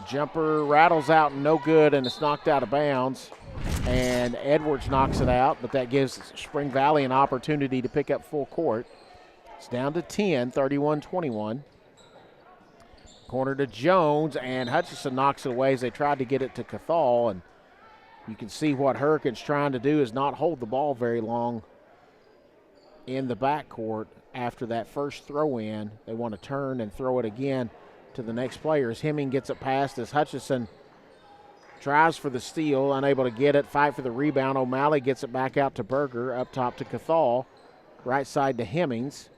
Jumper rattles out, no good, and it's knocked out of bounds. And Edwards knocks it out, but that gives Spring Valley an opportunity to pick up full court. It's down to 10, 31-21. Corner to Jones, and Hutchinson knocks it away as they tried to get it to Cathal. And you can see what Hurricanes trying to do is not hold the ball very long in the backcourt after that first throw in. They want to turn and throw it again to the next player. As Hemming gets it past, as Hutchinson tries for the steal, unable to get it, fight for the rebound. O'Malley gets it back out to Berger, up top to Cathal, right side to Hemmings.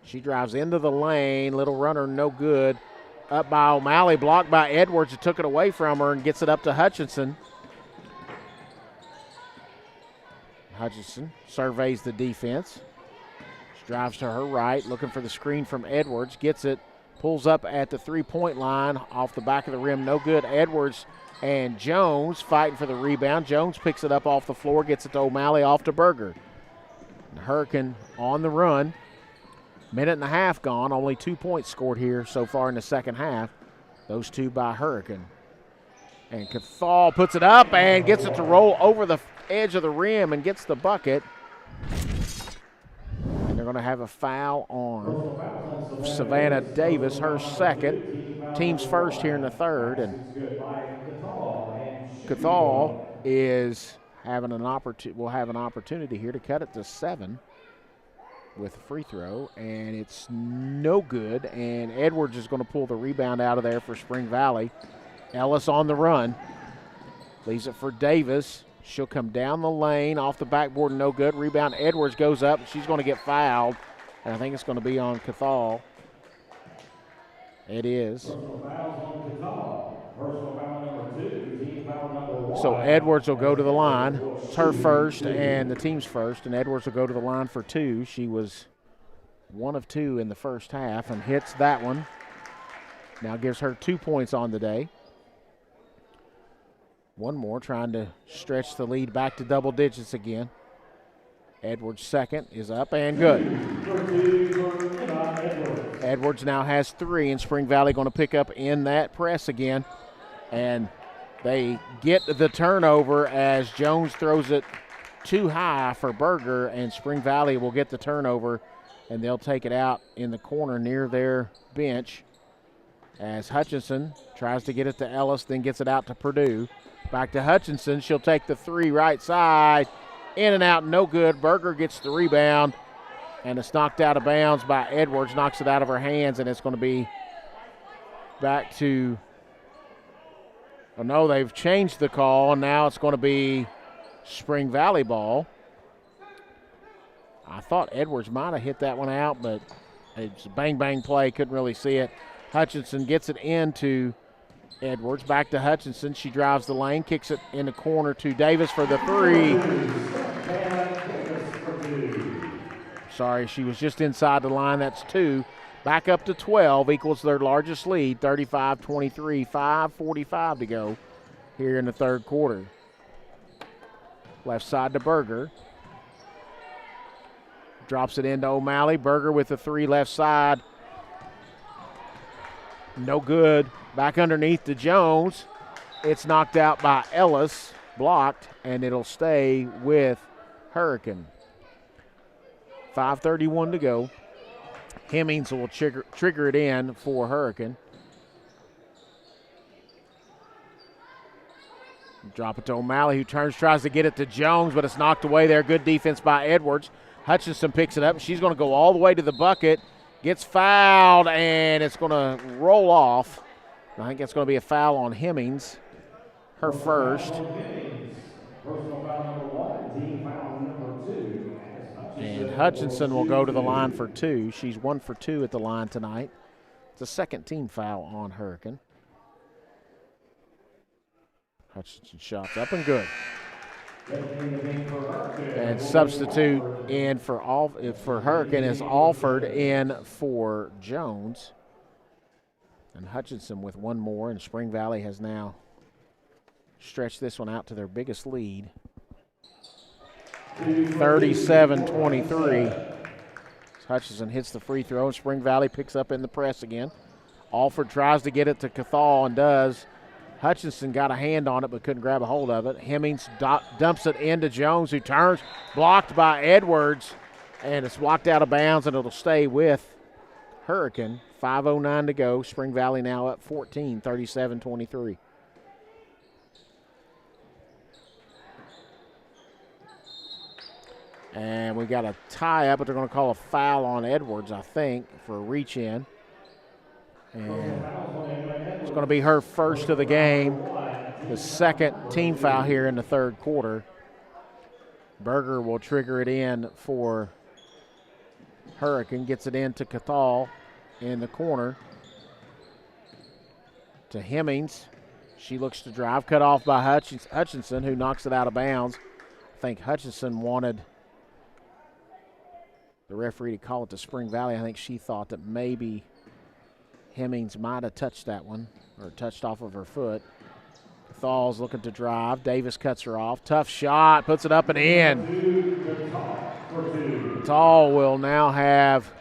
She drives into the lane, little runner, no good. Up by O'Malley, blocked by Edwards, who took it away from her and gets it up to Hutchinson. Hutchinson surveys the defense. She drives to her right, looking for the screen from Edwards, gets it, pulls up at the three-point line, off the back of the rim, no good. Edwards and Jones fighting for the rebound. Jones picks it up off the floor, gets it to O'Malley, off to Berger. And Hurricane on the run. Minute and a half gone, only 2 points scored here so far in the second half. Those two by Hurricane. And Cathal puts it up and gets it to roll over the edge of the rim and gets the bucket. And they're going to have a foul on Savannah Davis, her second. Team's first here in the third. And Cathal is having will have an opportunity here to cut it to 7 with a free throw, and it's no good. And Edwards is going to pull the rebound out of there for Spring Valley. Ellis on the run. Leaves it for Davis. She'll come down the lane, off the backboard, no good. Rebound, Edwards goes up. She's going to get fouled, and I think it's going to be on Cathal. It is. So Edwards will go to the line. It's her first and the team's first, and Edwards will go to the line for 2. She was 1 of 2 in the first half and hits that one. Now gives her 2 points on the day. One more, trying to stretch the lead back to double digits again. Edwards' second is up and good. Edwards now has 3, and Spring Valley going to pick up in that press again. And they get the turnover as Jones throws it too high for Berger, and Spring Valley will get the turnover, and they'll take it out in the corner near their bench as Hutchinson tries to get it to Ellis, then gets it out to Purdue. Back to Hutchinson. She'll take the 3 right side. In and out, no good. Berger gets the rebound, and it's knocked out of bounds by Edwards, knocks it out of her hands, and it's going to be back to – oh, no, they've changed the call, and now it's going to be Spring Valley ball. I thought Edwards might have hit that one out, but it's a bang-bang play. Couldn't really see it. Hutchinson gets it into Edwards. Back to Hutchinson. She drives the lane, kicks it in the corner to Davis for the 3. Sorry, she was just inside the line. That's 2. Back up to 12, equals their largest lead, 35-23, 5:45 to go here in the third quarter. Left side to Berger. Drops it into O'Malley. Berger with the 3 left side. No good. Back underneath to Jones. It's knocked out by Ellis, blocked, and it'll stay with Hurricane. 5:31 to go. Hemmings will trigger it in for Hurricane. Drop it to O'Malley, who turns, tries to get it to Jones, but it's knocked away there. Good defense by Edwards. Hutchinson picks it up. She's going to go all the way to the bucket. Gets fouled, and it's going to roll off. I think it's going to be a foul on Hemmings, her first. And Hutchinson will go to the line for 2. She's 1 for 2 at the line tonight. It's a second team foul on Hurricane. Hutchinson shots up and good. And substitute in for Hurricane is Alford in for Jones. And Hutchinson with 1 more, and Spring Valley has now stretched this one out to their biggest lead. 37-23. Hutchinson hits the free throw, and Spring Valley picks up in the press again. Alford tries to get it to Cathal and does. Hutchinson got a hand on it but couldn't grab a hold of it. Hemmings dumps it into Jones, who turns, blocked by Edwards, and it's blocked out of bounds, and it'll stay with Hurricane. 5:09 to go. Spring Valley now up 14, 37-23. And we got a tie up, but they're going to call a foul on Edwards, I think, for a reach in. And it's going to be her first of the game, the second team foul here in the third quarter. Berger will trigger it in for Hurricane, gets it into Cathal in the corner to Hemmings. She looks to drive, cut off by Hutchinson, who knocks it out of bounds. I think Hutchinson wanted the referee to call it to Spring Valley. I think she thought that maybe Hemmings might have touched that one or touched off of her foot. Cathal's looking to drive. Davis cuts her off. Tough shot, puts it up and in. Cathal will now have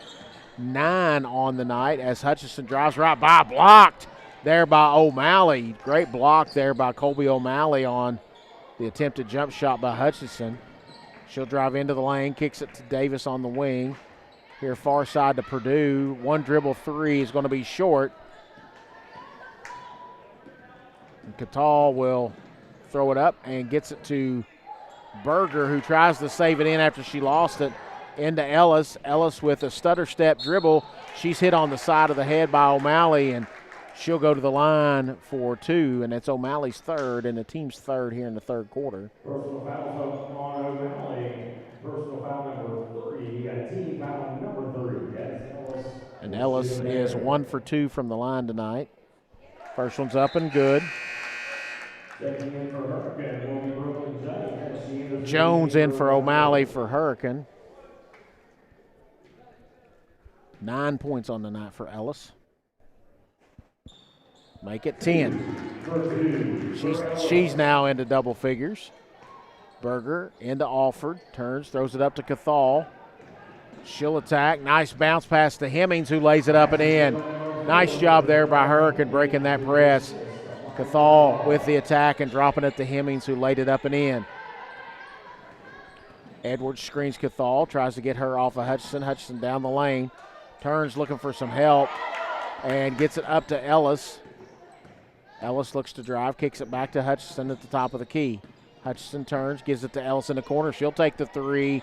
9 on the night as Hutchinson drives right by, blocked there by O'Malley. Great block there by Colby O'Malley on the attempted jump shot by Hutchinson. She'll drive into the lane, kicks it to Davis on the wing. Here far side to Purdue. One dribble three is going to be short. And Cathal will throw it up and gets it to Berger, who tries to save it in after she lost it. Into Ellis. Ellis with a stutter step dribble. She's hit on the side of the head by O'Malley, and she'll go to the line for 2, and it's O'Malley's third and the team's third here in the third quarter. Personal foul on O'Malley. Personal foul number 3. He got team foul number 3. Yes, Ellis. And Ellis is 1 for 2 from the line tonight. First one's up and good. Checking in for Hurricane will be Brooklyn Jones. Jones in for O'Malley for Hurricane. 9 points on the night for Ellis. Make it 10. She's now into double figures. Berger into Alford. Turns, throws it up to Cathal. She'll attack. Nice bounce pass to Hemmings, who lays it up and in. Nice job there by Hurricane breaking that press. Cathal with the attack and dropping it to Hemmings, who laid it up and in. Edwards screens Cathal, tries to get her off of Hutchinson. Hutchinson down the lane. Turns, looking for some help, and gets it up to Ellis. Ellis looks to drive, kicks it back to Hutchinson at the top of the key. Hutchinson turns, gives it to Ellis in the corner. She'll take the 3,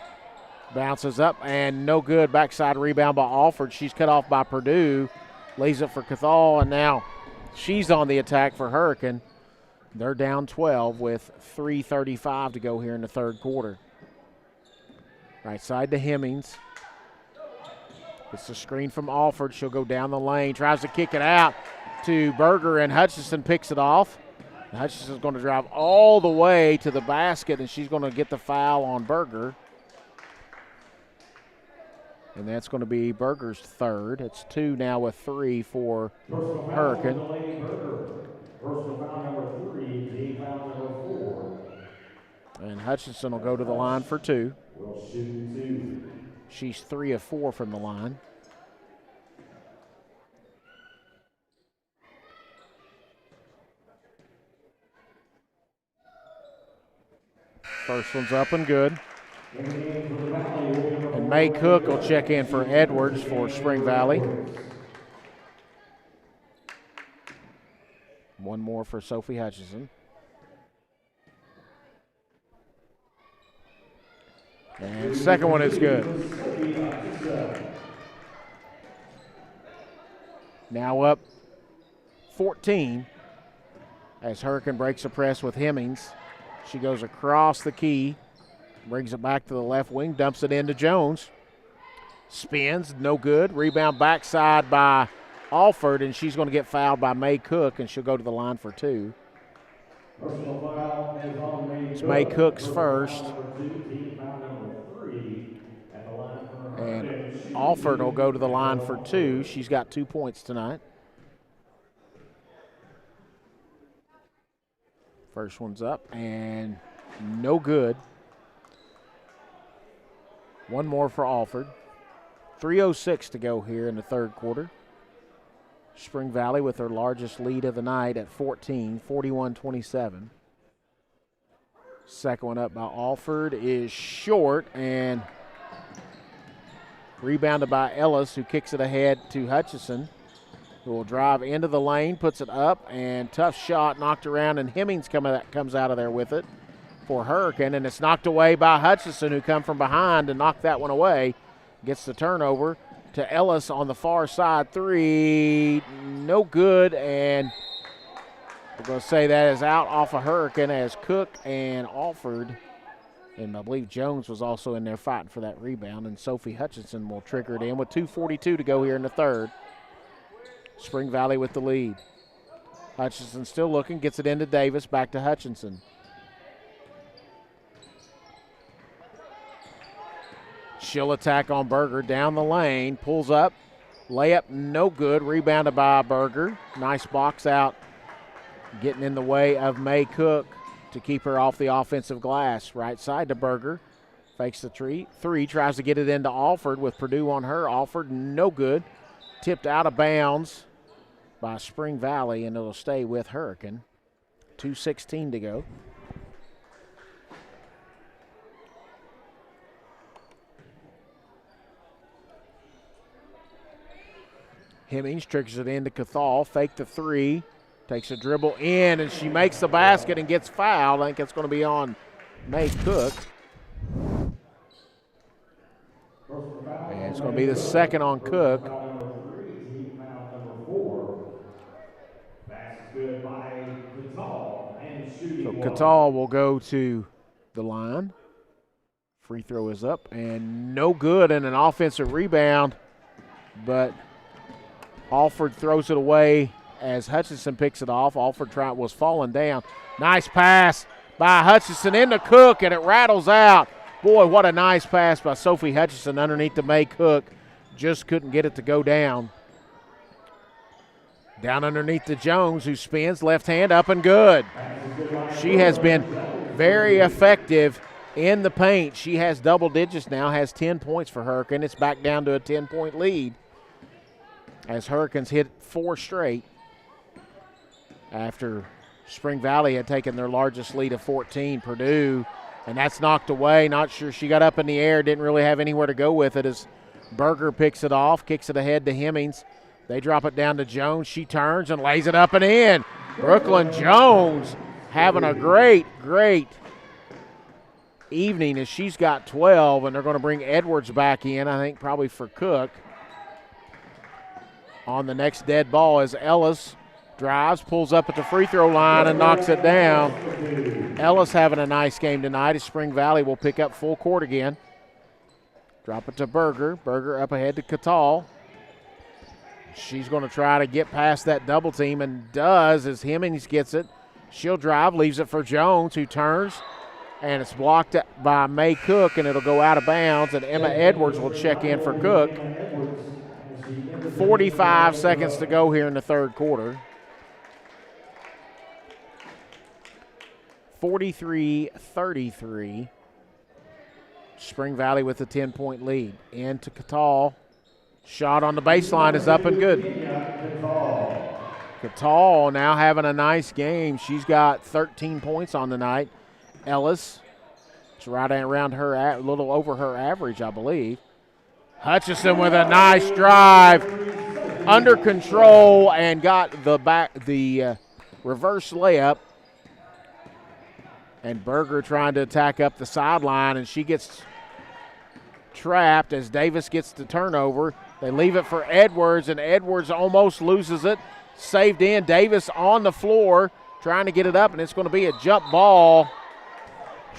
bounces up, and no good. Backside rebound by Alford. She's cut off by Purdue. Lays it for Cathal, and now she's on the attack for Hurricane. They're down 12 with 3:35 to go here in the third quarter. Right side to Hemmings. It's the screen from Alford. She'll go down the lane, tries to kick it out to Berger, and Hutchinson picks it off. And Hutchinson's going to drive all the way to the basket, and she's going to get the foul on Berger. And that's going to be Berger's third. It's 2 now with 3 for Hurricane. Personal foul number 3, team foul number 4. And Hutchinson will go to the line for 2. Will shoot 2. She's 3 of 4 from the line. First one's up and good. And May Cook will check in for Edwards for Spring Valley. One more for Sophie Hutchinson. And second one is good. Now up 14 as Hurricane breaks a press with Hemmings. She goes across the key, brings it back to the left wing, dumps it into Jones. Spins, no good. Rebound backside by Alford, and she's going to get fouled by May Cook, and she'll go to the line for 2. Personal foul is on May Cook. It's May Cook's first. And Alford will go to the line for 2. She's got 2 points tonight. First one's up and no good. One more for Alford. 3:06 to go here in the third quarter. Spring Valley with their largest lead of the night at 14, 41-27. Second one up by Alford is short and rebounded by Ellis, who kicks it ahead to Hutchison, who will drive into the lane, puts it up, and tough shot knocked around, and Hemmings comes out of there with it for Hurricane, and it's knocked away by Hutchison, who come from behind and knocked that one away. Gets the turnover to Ellis on the far side. Three, no good, and we're going to say that is out off of Hurricane as Cook and Alford, and I believe Jones was also in there fighting for that rebound, and Sophie Hutchinson will trigger it in with 2:42 to go here in the third. Spring Valley with the lead. Hutchinson still looking, gets it into Davis, back to Hutchinson. She'll attack on Berger down the lane, pulls up, layup no good, rebounded by Berger. Nice box out, getting in the way of May Cook to keep her off the offensive glass. Right side to Berger, fakes the three, tries to get it into Alford with Purdue on her. Alford no good, tipped out of bounds by Spring Valley, and it'll stay with Hurricane. 2:16 to go. Hemmings triggers it into Cathal, fake the three, takes a dribble in, and she makes the basket and gets fouled. I think it's going to be on May Cook. And it's going to be the second on Cook. So Cathal will go to the line. Free throw is up and no good, and an offensive rebound, but Alford throws it away as Hutchinson picks it off. Alford was falling down. Nice pass by Hutchinson into Cook, and it rattles out. Boy, what a nice pass by Sophie Hutchinson underneath the May Cook. Just couldn't get it to go down. Down underneath to Jones, who spins, left hand up and good. She has been very effective in the paint. She has double digits now, has 10 points for Hurricane. It's back down to a 10-point lead as Hurricanes hit 4 straight after Spring Valley had taken their largest lead of 14. Purdue, and that's knocked away. Not sure, she got up in the air, didn't really have anywhere to go with it as Berger picks it off, kicks it ahead to Hemmings. They drop it down to Jones. She turns and lays it up and in. Brooklyn Jones having a great evening as she's got 12, and they're going to bring Edwards back in, I think probably for Cook. On the next dead ball as Ellis drives, pulls up at the free throw line and knocks it down. Ellis having a nice game tonight as Spring Valley will pick up full court again. Drop it to Berger. Berger up ahead to Cathal. She's going to try to get past that double team and does as Hemmings gets it. She'll drive, leaves it for Jones, who turns, and it's blocked by May Cook, and it'll go out of bounds, and Emma Edwards will check in for Cook. 45 seconds to go here in the third quarter. 43-33. Spring Valley with a 10-point lead. Into Cathal. Shot on the baseline is up and good. Cathal now having a nice game. She's got 13 points on the night. Ellis, it's right around her, a little over her average, I believe. Hutchison with a nice drive, under control, and got the reverse layup. And Berger trying to attack up the sideline, and she gets trapped as Davis gets the turnover. They leave it for Edwards, and Edwards almost loses it. Saved in. Davis on the floor trying to get it up, and it's going to be a jump ball.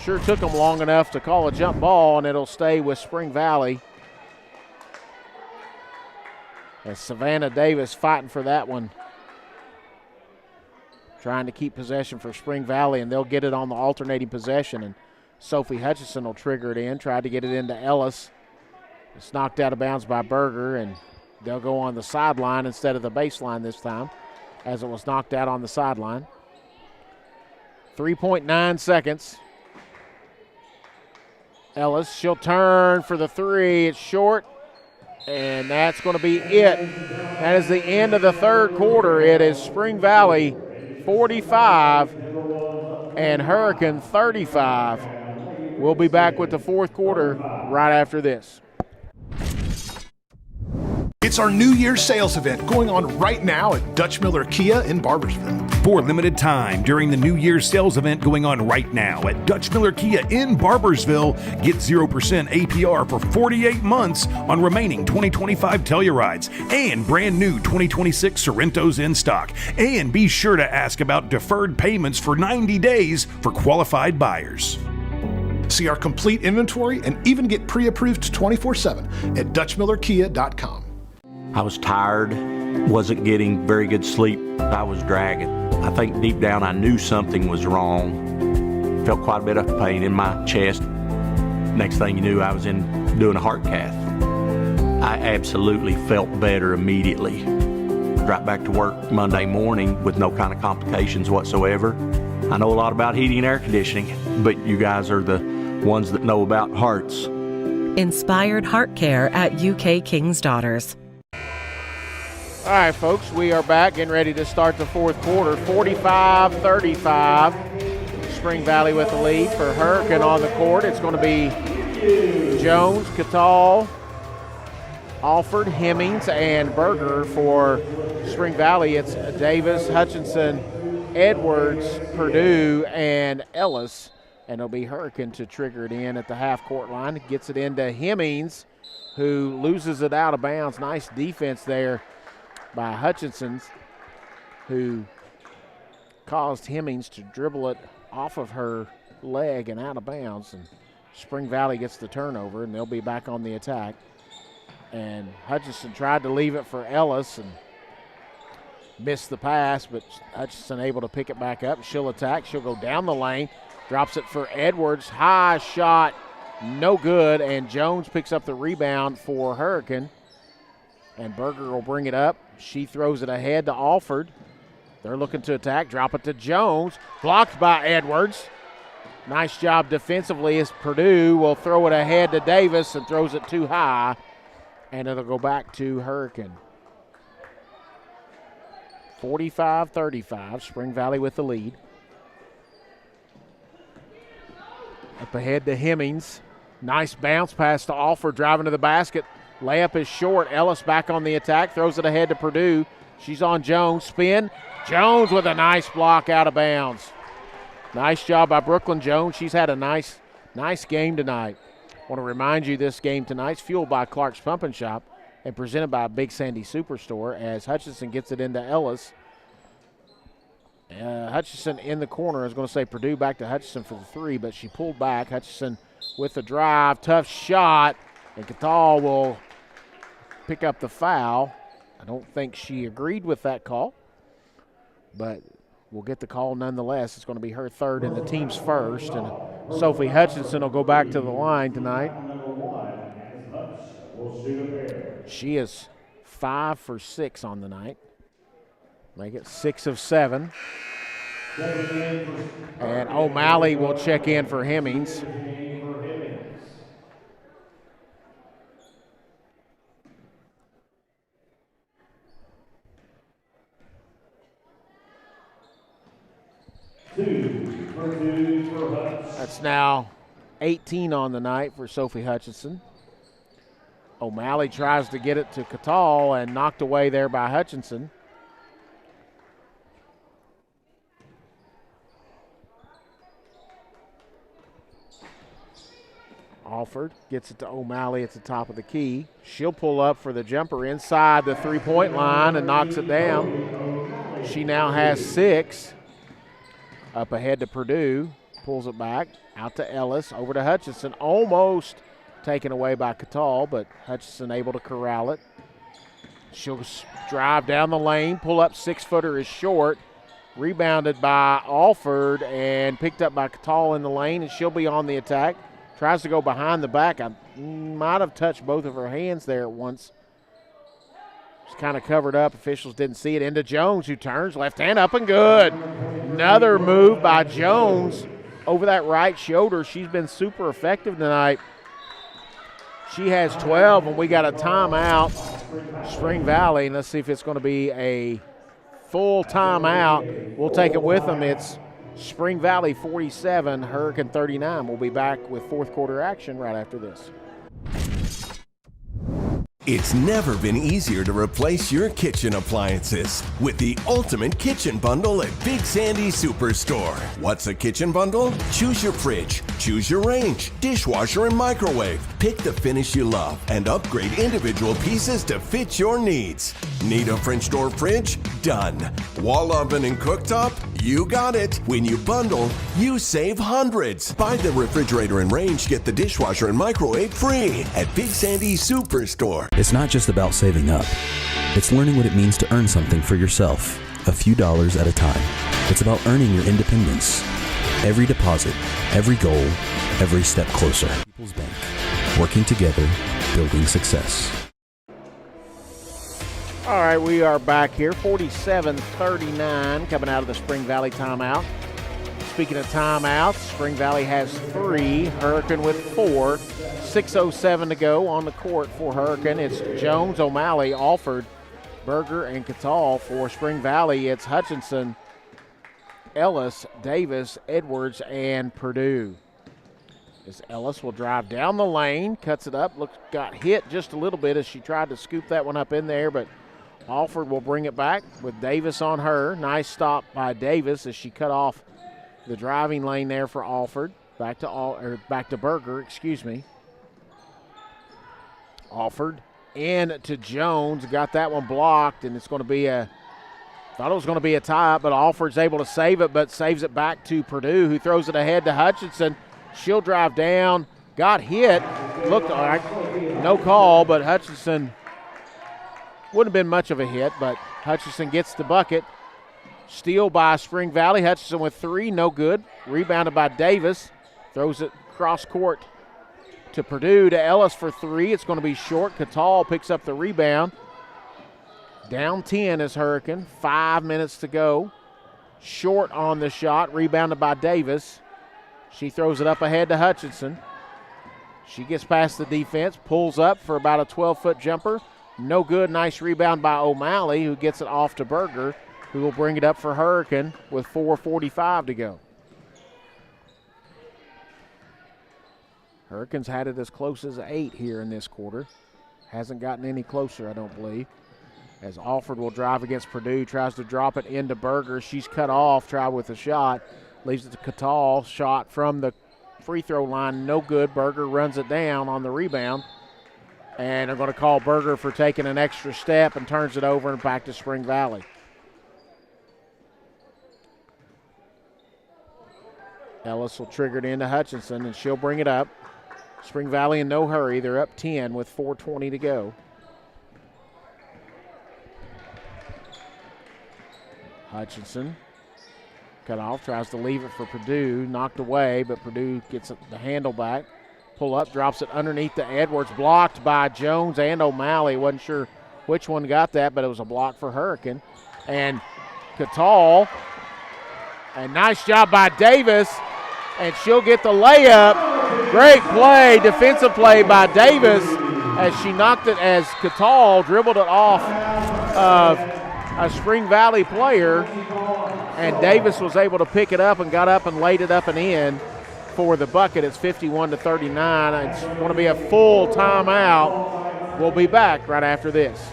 Sure took them long enough to call a jump ball, and it'll stay with Spring Valley. As Savannah Davis fighting for that one. Trying to keep possession for Spring Valley, and they'll get it on the alternating possession, and Sophie Hutchison will trigger it in, tried to get it into Ellis. It's knocked out of bounds by Berger, and they'll go on the sideline instead of the baseline this time, as it was knocked out on the sideline. 3.9 seconds. Ellis, she'll turn for the three. It's short. And that's going to be it. That is the end of the third quarter. It is Spring Valley 45 and Hurricane 35. We'll be back with the fourth quarter right after this. It's our New Year's sales event going on right now at Dutch Miller Kia in Barbersville. For a limited time during the New Year's sales event going on right now at Dutch Miller Kia in Barbersville, get 0% APR for 48 months on remaining 2025 Tellurides and brand new 2026 Sorrentos in stock. And be sure to ask about deferred payments for 90 days for qualified buyers. See our complete inventory and even get pre-approved 24/7 at DutchMillerKia.com. I was tired, wasn't getting very good sleep. I was dragging. I think deep down I knew something was wrong. Felt quite a bit of pain in my chest. Next thing you knew, I was doing a heart cath. I absolutely felt better immediately. Right back to work Monday morning with no kind of complications whatsoever. I know a lot about heating and air conditioning, but you guys are the ones that know about hearts. Inspired Heart Care at UK King's Daughters. All right, folks, we are back getting ready to start the fourth quarter. 45-35. Spring Valley with the lead for Hurricane on the court. It's going to be Jones, Catal, Alford, Hemmings, and Berger for Spring Valley. It's Davis, Hutchinson, Edwards, Purdue, and Ellis. And it'll be Hurricane to trigger it in at the half-court line. Gets it into Hemmings, who loses it out of bounds. Nice defense there by Hutchinson, who caused Hemmings to dribble it off of her leg and out of bounds. And Spring Valley gets the turnover, and they'll be back on the attack. And Hutchinson tried to leave it for Ellis and missed the pass, but Hutchinson able to pick it back up. She'll attack. She'll go down the lane. Drops it for Edwards. High shot, no good. And Jones picks up the rebound for Hurricane. And Berger will bring it up. She throws it ahead to Alford. They're looking to attack. Drop it to Jones. Blocked by Edwards. Nice job defensively as Purdue will throw it ahead to Davis and throws it too high. And it'll go back to Hurricane. 45-35. Spring Valley with the lead. Up ahead to Hemmings. Nice bounce pass to Alford, driving to the basket. Layup is short. Ellis back on the attack. Throws it ahead to Purdue. She's on Jones. Spin. Jones with a nice block out of bounds. Nice job by Brooklyn Jones. She's had a nice game tonight. I want to remind you this game tonight's fueled by Clark's Pump and Shop and presented by Big Sandy Superstore as Hutchinson gets it into Ellis. Hutchinson in the corner. I was going to say Purdue back to Hutchinson for the three, but she pulled back. Hutchinson with the drive. Tough shot. And Catal will pick up the foul. I don't think she agreed with that call, but we'll get the call nonetheless. It's going to be her third and the team's first. And Sophie Hutchinson will go back to the line tonight. She is 5 for 6 on the night. Make it 6 of 7. And O'Malley will check in for Hemmings. That's now 18 on the night for Sophie Hutchinson. O'Malley tries to get it to Catal and knocked away there by Hutchinson. Alford gets it to O'Malley at the top of the key. She'll pull up for the jumper inside the three-point line and knocks it down. She now has 6. Up ahead to Purdue. Pulls it back. Out to Ellis. Over to Hutchinson. Almost taken away by Catal, but Hutchinson able to corral it. She'll drive down the lane. Pull up 6-footer is short. Rebounded by Alford and picked up by Catal in the lane, and she'll be on the attack. Tries to go behind the back. I might have touched both of her hands there at once. It's kind of covered up. Officials didn't see it. Into Jones, who turns left hand up and good. Another move by Jones over that right shoulder. She's been super effective tonight. She has 12, and we got a timeout, Spring Valley. And let's see if it's going to be a full timeout. We'll take it with them. It's Spring Valley 47, Hurricane 39. We'll be back with fourth quarter action right after this. It's never been easier to replace your kitchen appliances with the ultimate kitchen bundle at Big Sandy Superstore. What's a kitchen bundle? Choose your fridge, choose your range, dishwasher, and microwave. Pick the finish you love and upgrade individual pieces to fit your needs. Need a French door fridge? Done. Wall oven and cooktop? You got it. When you bundle, you save hundreds. Buy the refrigerator and range, get the dishwasher and microwave free at Big Sandy Superstore. It's not just about saving up. It's learning what it means to earn something for yourself, a few dollars at a time. It's about earning your independence. Every deposit, every goal, every step closer. People's Bank. Working together, building success. All right, we are back here, 47-39, coming out of the Spring Valley timeout. Speaking of timeouts, Spring Valley has 3, Hurricane with 4. 6:07 to go on the court for Hurricane. It's Jones, O'Malley, Alford, Berger, and Catal. For Spring Valley, it's Hutchinson, Ellis, Davis, Edwards, and Purdue. As Ellis will drive down the lane, cuts it up, got hit just a little bit as she tried to scoop that one up in there, but Alford will bring it back with Davis on her. Nice stop by Davis as she cut off the driving lane there for Alford. Back to Berger, excuse me. Alford in to Jones, got that one blocked, and it's going to be thought it was going to be a tie, but Alford's able to save it, but saves it back to Purdue, who throws it ahead to Hutchinson. She'll drive down, got hit, looked like no call, but Hutchinson wouldn't have been much of a hit, but Hutchinson gets the bucket. Steal by Spring Valley. Hutchinson with 3, no good. Rebounded by Davis, throws it cross court to Purdue, to Ellis for 3. It's going to be short. Catal picks up the rebound. Down 10 is Hurricane. 5 minutes to go. Short on the shot. Rebounded by Davis. She throws it up ahead to Hutchinson. She gets past the defense. Pulls up for about a 12-foot jumper. No good. Nice rebound by O'Malley, who gets it off to Berger, who will bring it up for Hurricane with 4:45 to go. Hurricanes had it as close as 8 here in this quarter. Hasn't gotten any closer, I don't believe. As Alford will drive against Purdue, tries to drop it into Berger. She's cut off, tried with a shot. Leaves it to Catal. Shot from the free throw line, no good. Berger runs it down on the rebound. And they're going to call Berger for taking an extra step and turns it over and back to Spring Valley. Ellis will trigger it into Hutchinson, and she'll bring it up. Spring Valley in no hurry. They're up 10 with 4:20 to go. Hutchinson cut off, tries to leave it for Purdue. Knocked away, but Purdue gets the handle back. Pull up, drops it underneath to Edwards. Blocked by Jones and O'Malley. Wasn't sure which one got that, but it was a block for Hurricane. And Catal. And nice job by Davis. And she'll get the layup. Great play, defensive play by Davis as she knocked it as Catal dribbled it off of a Spring Valley player. And Davis was able to pick it up and got up and laid it up and in for the bucket. It's 51-39. It's going to be a full timeout. We'll be back right after this.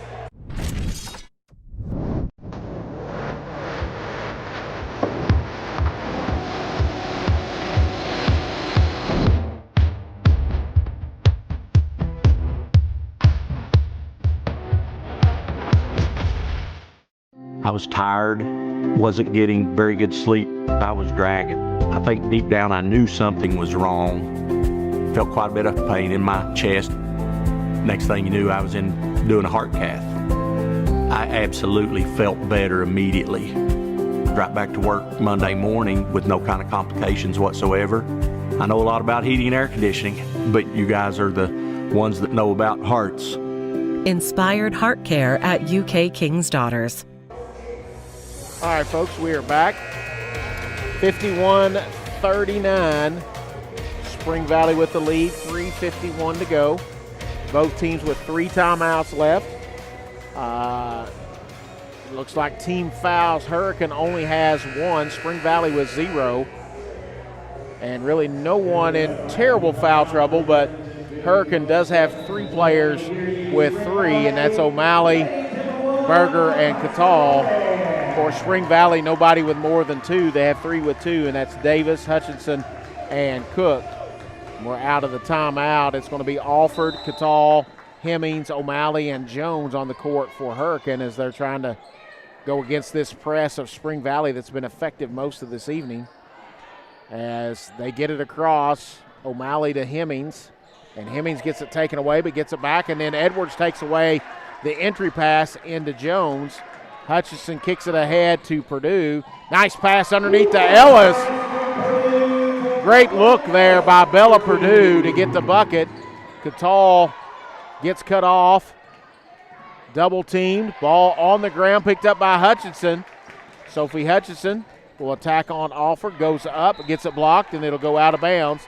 I was tired, wasn't getting very good sleep. I was dragging. I think deep down I knew something was wrong. Felt quite a bit of pain in my chest. Next thing you knew, I was doing a heart cath. I absolutely felt better immediately. Right back to work Monday morning with no kind of complications whatsoever. I know a lot about heating and air conditioning, but you guys are the ones that know about hearts. Inspired Heart Care at UK King's Daughters. All right, folks, we are back. 51-39. Spring Valley with the lead, 3:51 to go. Both teams with 3 timeouts left. Looks like team fouls. Hurricane only has 1. Spring Valley with 0. And really no one in terrible foul trouble, but Hurricane does have 3 players with 3, and that's O'Malley, Berger, and Catal. For Spring Valley, nobody with more than 2. They have 3 with 2, and that's Davis, Hutchinson, and Cook. We're out of the timeout. It's going to be Alford, Catal, Hemmings, O'Malley, and Jones on the court for Hurricane as they're trying to go against this press of Spring Valley that's been effective most of this evening. As they get it across, O'Malley to Hemmings, and Hemmings gets it taken away but gets it back, and then Edwards takes away the entry pass into Jones. Hutchinson kicks it ahead to Purdue. Nice pass underneath to Ellis. Great look there by Bella Purdue to get the bucket. Catal gets cut off. Double teamed. Ball on the ground, picked up by Hutchinson. Sophie Hutchinson will attack on Alford. Goes up, gets it blocked, and it'll go out of bounds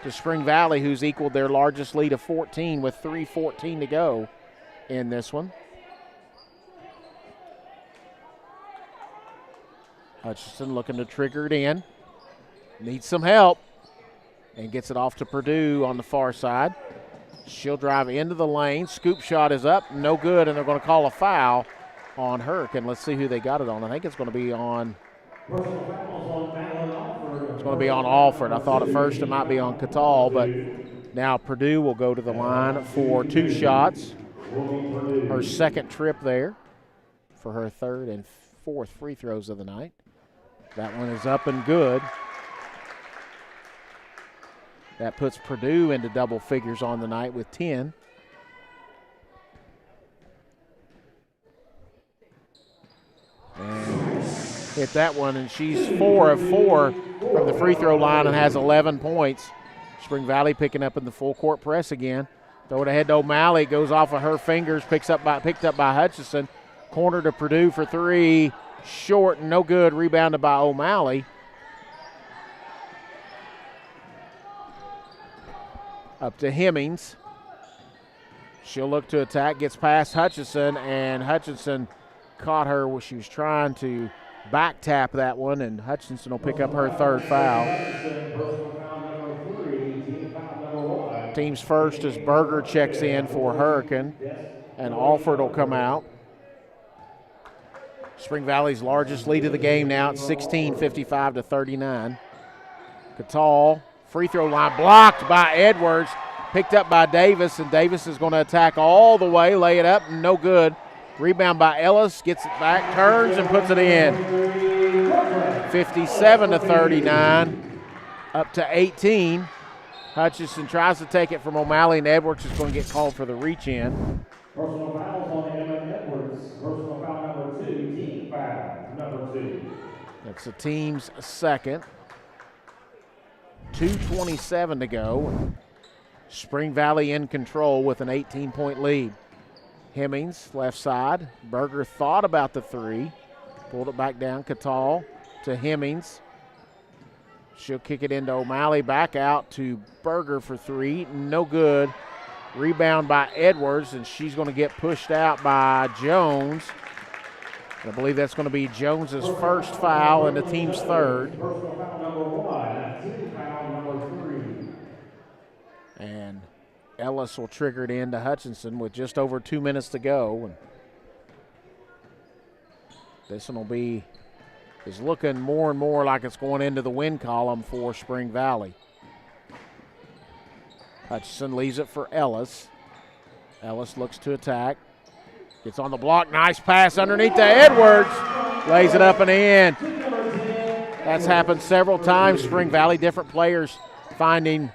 to Spring Valley, who's equaled their largest lead of 14 with 3:14 to go in this one. Hutchinson looking to trigger it in. Needs some help and gets it off to Purdue on the far side. She'll drive into the lane. Scoop shot is up. No good, and they're going to call a foul on Hurricane. Let's see who they got it on. I think it's going to be on – it's going to be on Alford. I thought at first it might be on Catal, but now Purdue will go to the line for 2 shots. Her second trip there for her 3rd and 4th free throws of the night. That one is up and good. That puts Purdue into double figures on the night with 10. And hit that one, and she's 4 of 4 from the free throw line and has 11 points. Spring Valley picking up in the full court press again. Throw it ahead to O'Malley, goes off of her fingers, picked up by Hutchinson. Corner to Purdue for 3, short, no good, rebounded by O'Malley. Up to Hemmings. She'll look to attack, gets past Hutchinson, and Hutchinson caught her when she was trying to back tap that one, and Hutchinson will pick up her 3rd foul. Team's first as Berger checks in for Hurricane, and Alford will come out. Spring Valley's largest lead of the game now at 16, 55-39. Catal. Free throw line blocked by Edwards, picked up by Davis, and Davis is going to attack all the way, lay it up, no good. Rebound by Ellis, gets it back, turns, and puts it in. 57-39, up to 18. Hutchinson tries to take it from O'Malley, and Edwards is going to get called for the reach-in. Personal fouls on Emma Edwards. Personal foul number 2, team foul number 2. That's the team's second. 2:27 to go. Spring Valley in control with an 18-point lead. Hemmings, left side. Berger thought about the 3. Pulled it back down. Catal to Hemmings. She'll kick it into O'Malley. Back out to Berger for 3. No good. Rebound by Edwards, and she's going to get pushed out by Jones. I believe that's going to be Jones's first foul and the team's 3rd. Personal foul number 1, team foul number 3. And Ellis will trigger it into Hutchinson with just over 2 minutes to go. And this one is looking more and more like it's going into the win column for Spring Valley. Hutchinson leaves it for Ellis. Ellis looks to attack. Gets on the block. Nice pass underneath to Edwards. Lays it up and in. That's happened several times. Spring Valley, different players finding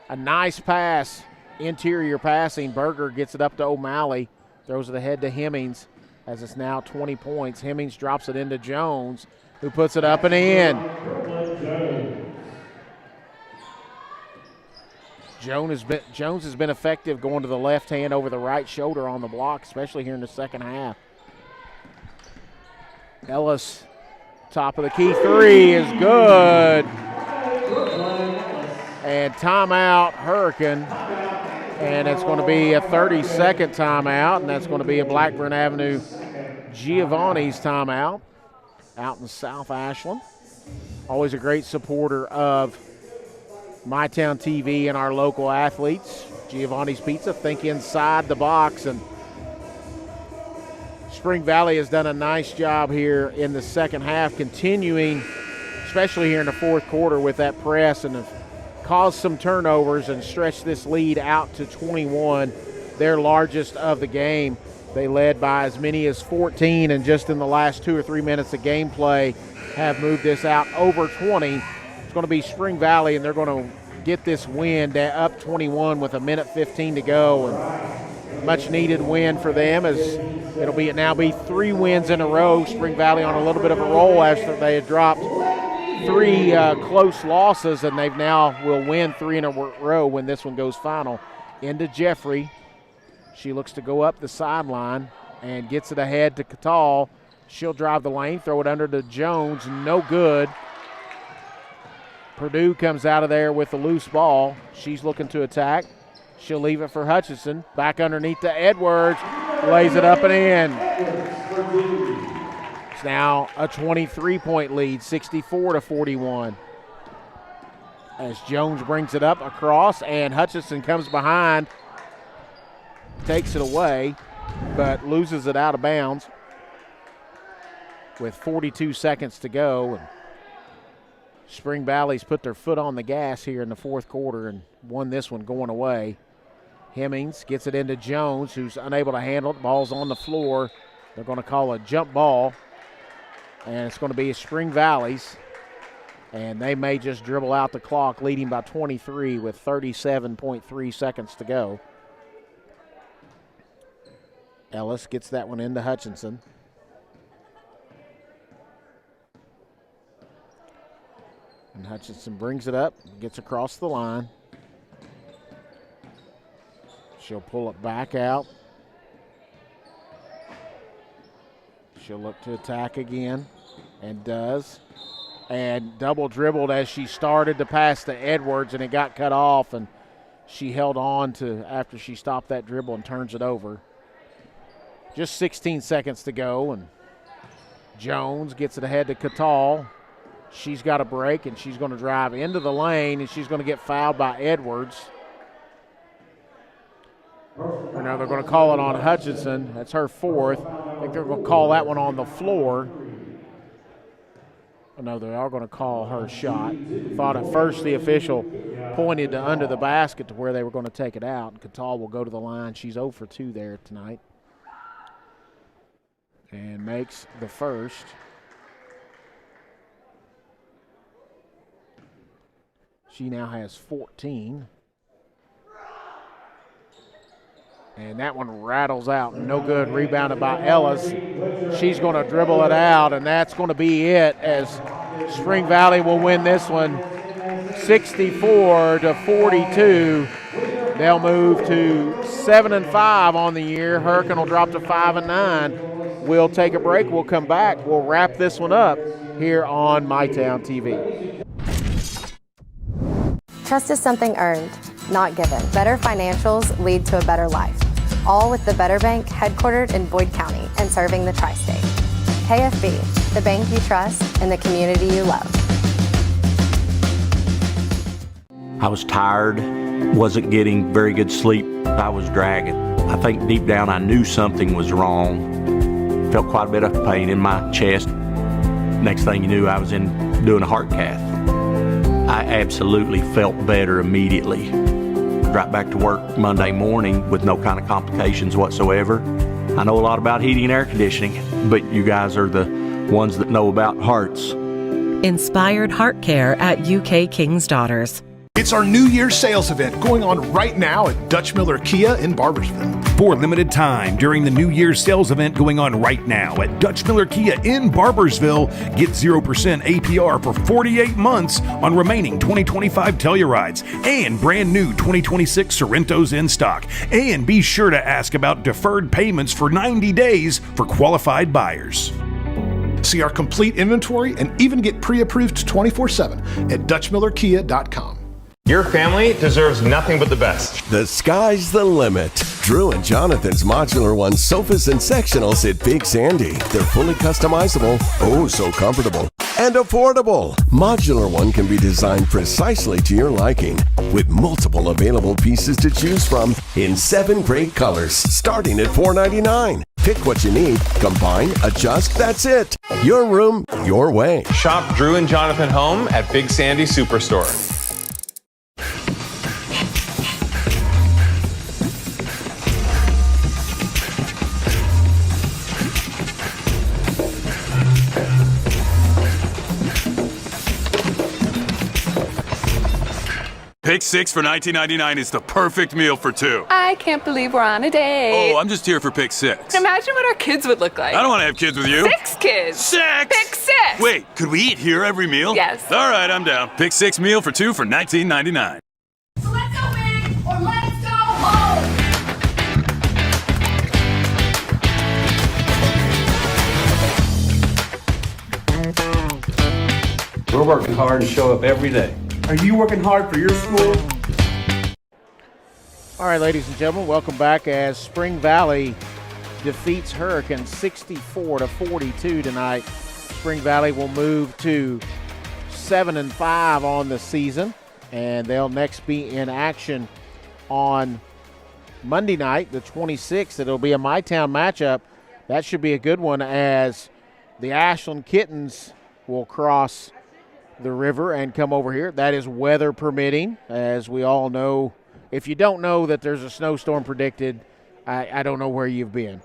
a nice pass. Interior passing. Berger gets it up to O'Malley. Throws it ahead to Hemmings as it's now 20 points. Hemmings drops it into Jones, who puts it up and in. Jones has been effective going to the left hand over the right shoulder on the block, especially here in the second half. Ellis, top of the key 3 is good. And timeout, Hurricane. And it's going to be a 30-second timeout, and that's going to be a Blackburn Avenue Giovanni's timeout out in South Ashland. Always a great supporter of MyTown TV and our local athletes. Giovanni's Pizza, think inside the box. And Spring Valley has done a nice job here in the second half, continuing, especially here in the fourth quarter, with that press and have caused some turnovers and stretched this lead out to 21, their largest of the game. They led by as many as 14, and just in the last 2 or 3 minutes of gameplay have moved this out over 20. It's going to be Spring Valley, and they're going to get this win up 21 with 1:15 to go. And much needed win for them, as it'll now be 3 wins in a row. Spring Valley on a little bit of a roll after they had dropped 3 close losses, and they've now will win 3 in a row when this one goes final. Into Jeffrey. She looks to go up the sideline and gets it ahead to Catal. She'll drive the lane, throw it under to Jones. No good. Purdue comes out of there with the loose ball. She's looking to attack. She'll leave it for Hutchinson. Back underneath to Edwards. Lays it up and in. It's now a 23-point lead, 64-41. As Jones brings it up across, and Hutchinson comes behind, takes it away, but loses it out of bounds with 42 seconds to go. And Spring Valley's put their foot on the gas here in the fourth quarter and won this one going away. Hemmings gets it into Jones, who's unable to handle it. Ball's on the floor. They're going to call a jump ball, and it's going to be Spring Valley's, and they may just dribble out the clock, leading by 23 with 37.3 seconds to go. Ellis gets that one into Hutchinson. And Hutchinson brings it up, gets across the line. She'll pull it back out. She'll look to attack again, and does. And double dribbled as she started to pass to Edwards, and it got cut off, and she held on to after she stopped that dribble and turns it over. Just 16 seconds to go, and Jones gets it ahead to Catal. She's got a break, and she's going to drive into the lane, and she's going to get fouled by Edwards. Or now they're going to call it on Hutchinson. That's her 4th. I think they're going to call that one on the floor. Oh, no, they are going to call her shot. Thought at first the official pointed to under the basket to where they were going to take it out. Catal will go to the line. She's 0 for 2 there tonight. And makes the first. She now has 14. And that one rattles out. No good. Rebounded by Ellis. She's going to dribble it out, and that's going to be it, as Spring Valley will win this one 64-42. They'll move to 7-5 on the year. Hurricane will drop to 5-9. We'll take a break. We'll come back. We'll wrap this one up here on MyTown TV. Trust is something earned, not given. Better financials lead to a better life. All with the Better Bank, headquartered in Boyd County and serving the tri-state. KFB, the bank you trust and the community you love. I was tired, wasn't getting very good sleep. I was dragging. I think deep down I knew something was wrong. Felt quite a bit of pain in my chest. Next thing you knew, I was doing a heart cath. I absolutely felt better immediately. Right back to work Monday morning with no kind of complications whatsoever. I know a lot about heating and air conditioning, but you guys are the ones that know about hearts. Inspired Heart Care at UK King's Daughters. It's our New Year's sales event going on right now at Dutch Miller Kia in Barbersville. For a limited time during the New Year's sales event going on right now at Dutch Miller Kia in Barbersville, get 0% APR for 48 months on remaining 2025 Tellurides and brand new 2026 Sorrentos in stock. And be sure to ask about deferred payments for 90 days for qualified buyers. See our complete inventory and even get pre-approved 24/7 at DutchMillerKia.com. Your family deserves nothing but the best. The sky's the limit. Drew and Jonathan's Modular One sofas and sectionals at Big Sandy. They're fully customizable, oh so comfortable, and affordable. Modular One can be designed precisely to your liking, with multiple available pieces to choose from in 7 great colors, starting at $4.99. Pick what you need, combine, adjust, that's it. Your room, your way. Shop Drew and Jonathan Home at Big Sandy Superstore. Pick 6 for $19.99 is the perfect meal for 2. I can't believe we're on a date. Oh, I'm just here for Pick 6. Imagine what our kids would look like. I don't want to have kids with you. 6 kids. 6! Pick 6! Wait, could we eat here every meal? Yes. All right, I'm down. Pick 6 meal for 2 for $19.99. So let's go big or let's go home. We're working hard to show up every day. Are you working hard for your school? All right, ladies and gentlemen, welcome back as Spring Valley defeats Hurricane 64-42 tonight. Spring Valley will move to 7-5 on the season, and they'll next be in action on Monday night, the 26th. It'll be a MyTown matchup. That should be a good one as the Ashland Kittens will cross the river and come over here. That is weather permitting, as we all know. If you don't know that there's a snowstorm predicted, I don't know where you've been.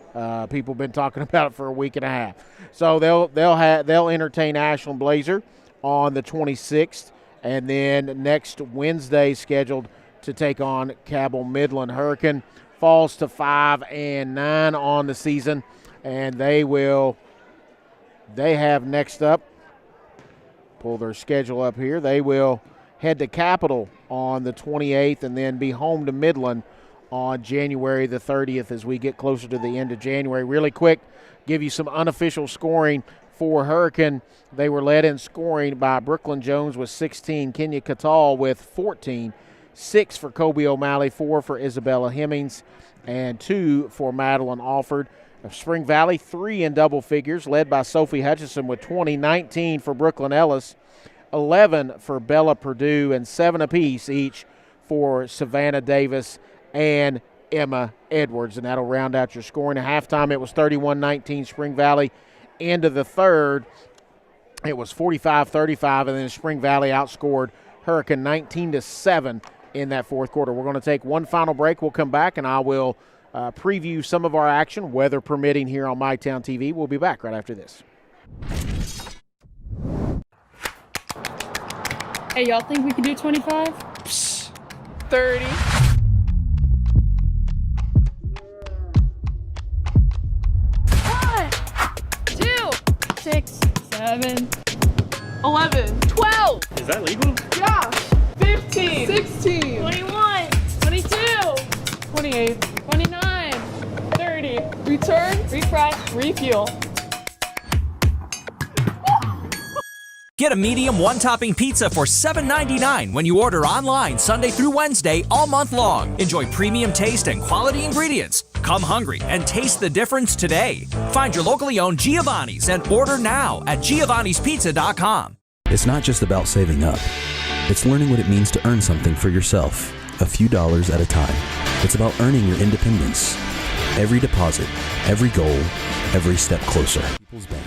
People have been talking about it for a week and a half. So they'll entertain Ashland Blazer on the 26th, and then next Wednesday scheduled to take on Cabell Midland. Hurricane falls to 5-9 on the season, and they have next up. Pull their schedule up here. They will head to Capital on the 28th and then be home to Midland on January the 30th as we get closer to the end of January. Really quick, give you some unofficial scoring for Hurricane. They were led in scoring by Brooklyn Jones with 16, Kenya Catal with 14, 6 for Kobe O'Malley, 4 for Isabella Hemmings, and 2 for Madeline Alford. Spring Valley, 3 in double figures, led by Sophie Hutchison with 20, 19 for Brooklyn Ellis, 11 for Bella Purdue, and 7 apiece each for Savannah Davis and Emma Edwards. And that'll round out your scoring. At halftime, it was 31-19 Spring Valley. End of the third, it was 45-35, and then Spring Valley outscored Hurricane 19-7 in that fourth quarter. We're going to take one final break. We'll come back, and I will preview some of our action, weather permitting, here on MyTown TV. We'll be back right after this. Hey, y'all think we can do 25? 30. One, 2, 6, 7, 11. 12. Is that legal? Yeah. 15. 16. 21, 22, 28. 29, 30. Return. Refresh. Refuel. Get a medium one-topping pizza for $7.99 when you order online Sunday through Wednesday all month long. Enjoy premium taste and quality ingredients. Come hungry and taste the difference today. Find your locally owned Giovanni's and order now at giovannispizza.com. It's not just about saving up. It's learning what it means to earn something for yourself, a few dollars at a time. It's about earning your independence. Every deposit, every goal, every step closer. People's Bank.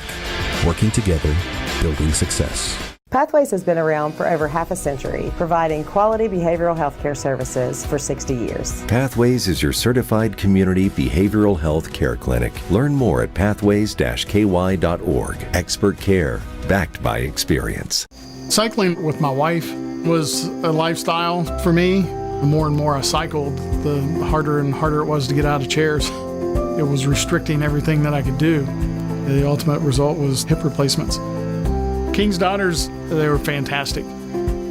Working together, building success. Pathways has been around for over half a century, providing quality behavioral health care services for 60 years. Pathways is your certified community behavioral health care clinic. Learn more at pathways-ky.org. Expert care, backed by experience. Cycling with my wife was a lifestyle for me. The more and more I cycled, the harder and harder it was to get out of chairs. It was restricting everything that I could do. The ultimate result was hip replacements. King's Daughters, they were fantastic.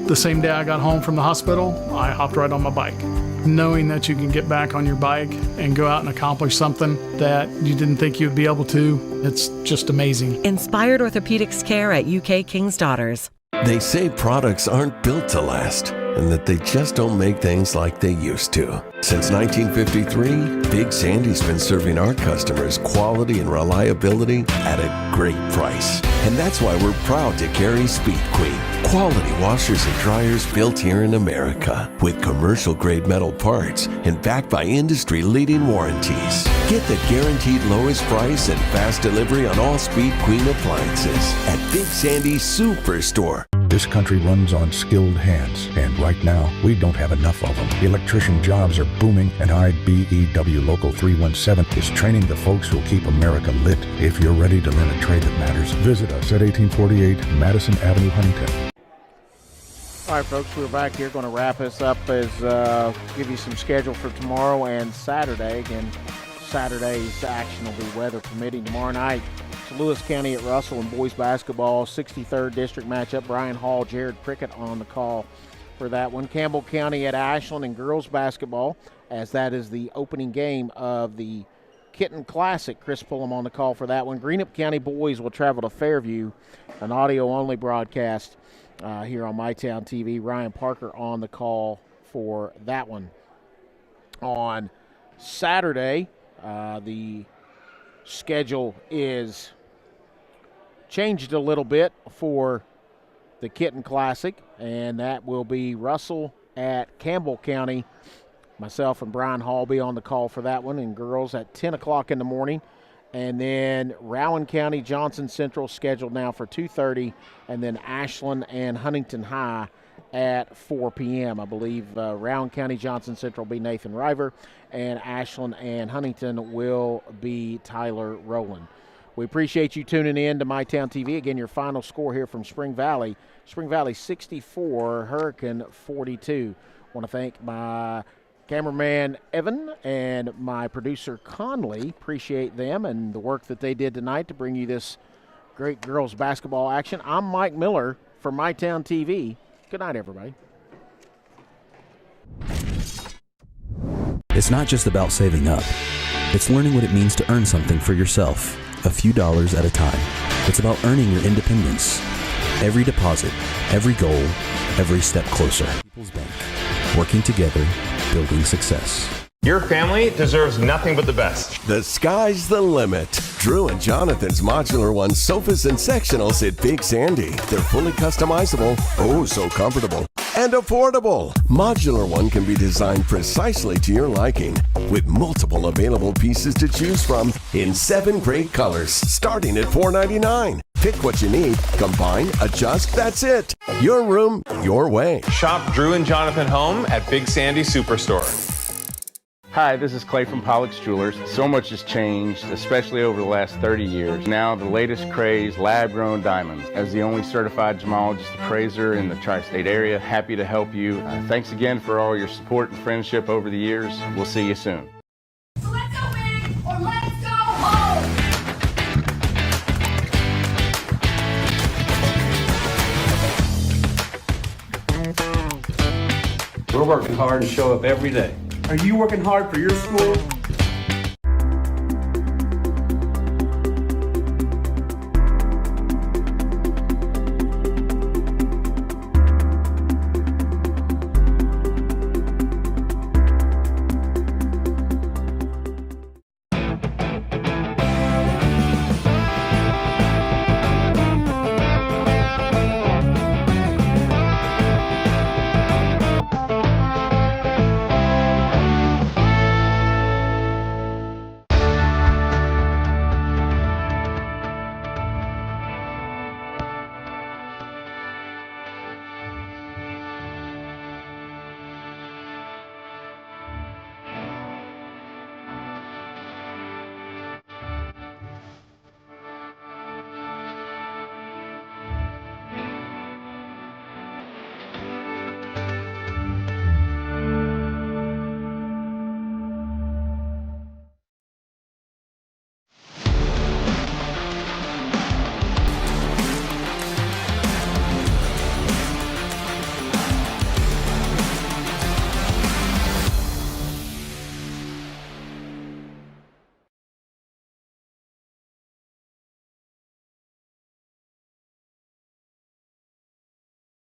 The same day I got home from the hospital, I hopped right on my bike. Knowing that you can get back on your bike and go out and accomplish something that you didn't think you'd be able to, it's just amazing. Inspired Orthopedics Care at UK King's Daughters. They say products aren't built to last, and that they just don't make things like they used to. Since 1953, Big Sandy's been serving our customers quality and reliability at a great price. And that's why we're proud to carry Speed Queen, quality washers and dryers built here in America with commercial-grade metal parts and backed by industry-leading warranties. Get the guaranteed lowest price and fast delivery on all Speed Queen appliances at Big Sandy's Superstore. This country runs on skilled hands, and right now, we don't have enough of them. Electrician jobs are booming, and IBEW Local 317 is training the folks who'll keep America lit. If you're ready to learn a trade that matters, visit us at 1848 Madison Avenue, Huntington. All right, folks, we're back here. Going to wrap this up as give you some schedule for tomorrow and Saturday. Again, Saturday's action will be weather permitting. Tomorrow night, it's Lewis County at Russell in boys basketball, 63rd District matchup. Brian Hall, Jared Prickett on the call for that one. Campbell County at Ashland in girls basketball, as that is the opening game of the Kitten Classic. Chris Pullum on the call for that one. Greenup County boys will travel to Fairview, an audio-only broadcast here on MyTown TV. Ryan Parker on the call for that one. On Saturday, the schedule is changed a little bit for the Kitten Classic, and that will be Russell at Campbell County. Myself and Brian Hall be on the call for that one, and girls at 10 o'clock in the morning. And then Rowan County, Johnson Central scheduled now for 2:30, and then Ashland and Huntington High at 4 p.m. I believe Rowan County, Johnson Central will be Nathan River, and Ashland and Huntington will be Tyler Rowland. We appreciate you tuning in to MyTown TV. Again, your final score here from Spring Valley. Spring Valley 64, Hurricane 42. I want to thank my cameraman Evan and my producer Conley. Appreciate them and the work that they did tonight to bring you this great girls basketball action. I'm Mike Miller for MyTown TV. Good night, everybody. It's not just about saving up. It's learning what it means to earn something for yourself, a few dollars at a time. It's about earning your independence. Every deposit, every goal, every step closer. People's Bank. Working together, building success. Your family deserves nothing but the best. The sky's the limit. Drew and Jonathan's Modular One sofas and sectionals at Big Sandy. They're fully customizable, oh so comfortable, and affordable. Modular One can be designed precisely to your liking, with multiple available pieces to choose from in 7 great colors, starting at $4.99. Pick what you need, combine, adjust, that's it. Your room, your way. Shop Drew and Jonathan Home at Big Sandy Superstore. Hi, this is Clay from Pollock's Jewelers. So much has changed, especially over the last 30 years. Now, the latest craze, lab-grown diamonds. As the only certified gemologist appraiser in the tri-state area, happy to help you. Thanks again for all your support and friendship over the years. We'll see you soon. So let's go big or let's go home. We're working hard to show up every day. Are you working hard for your school?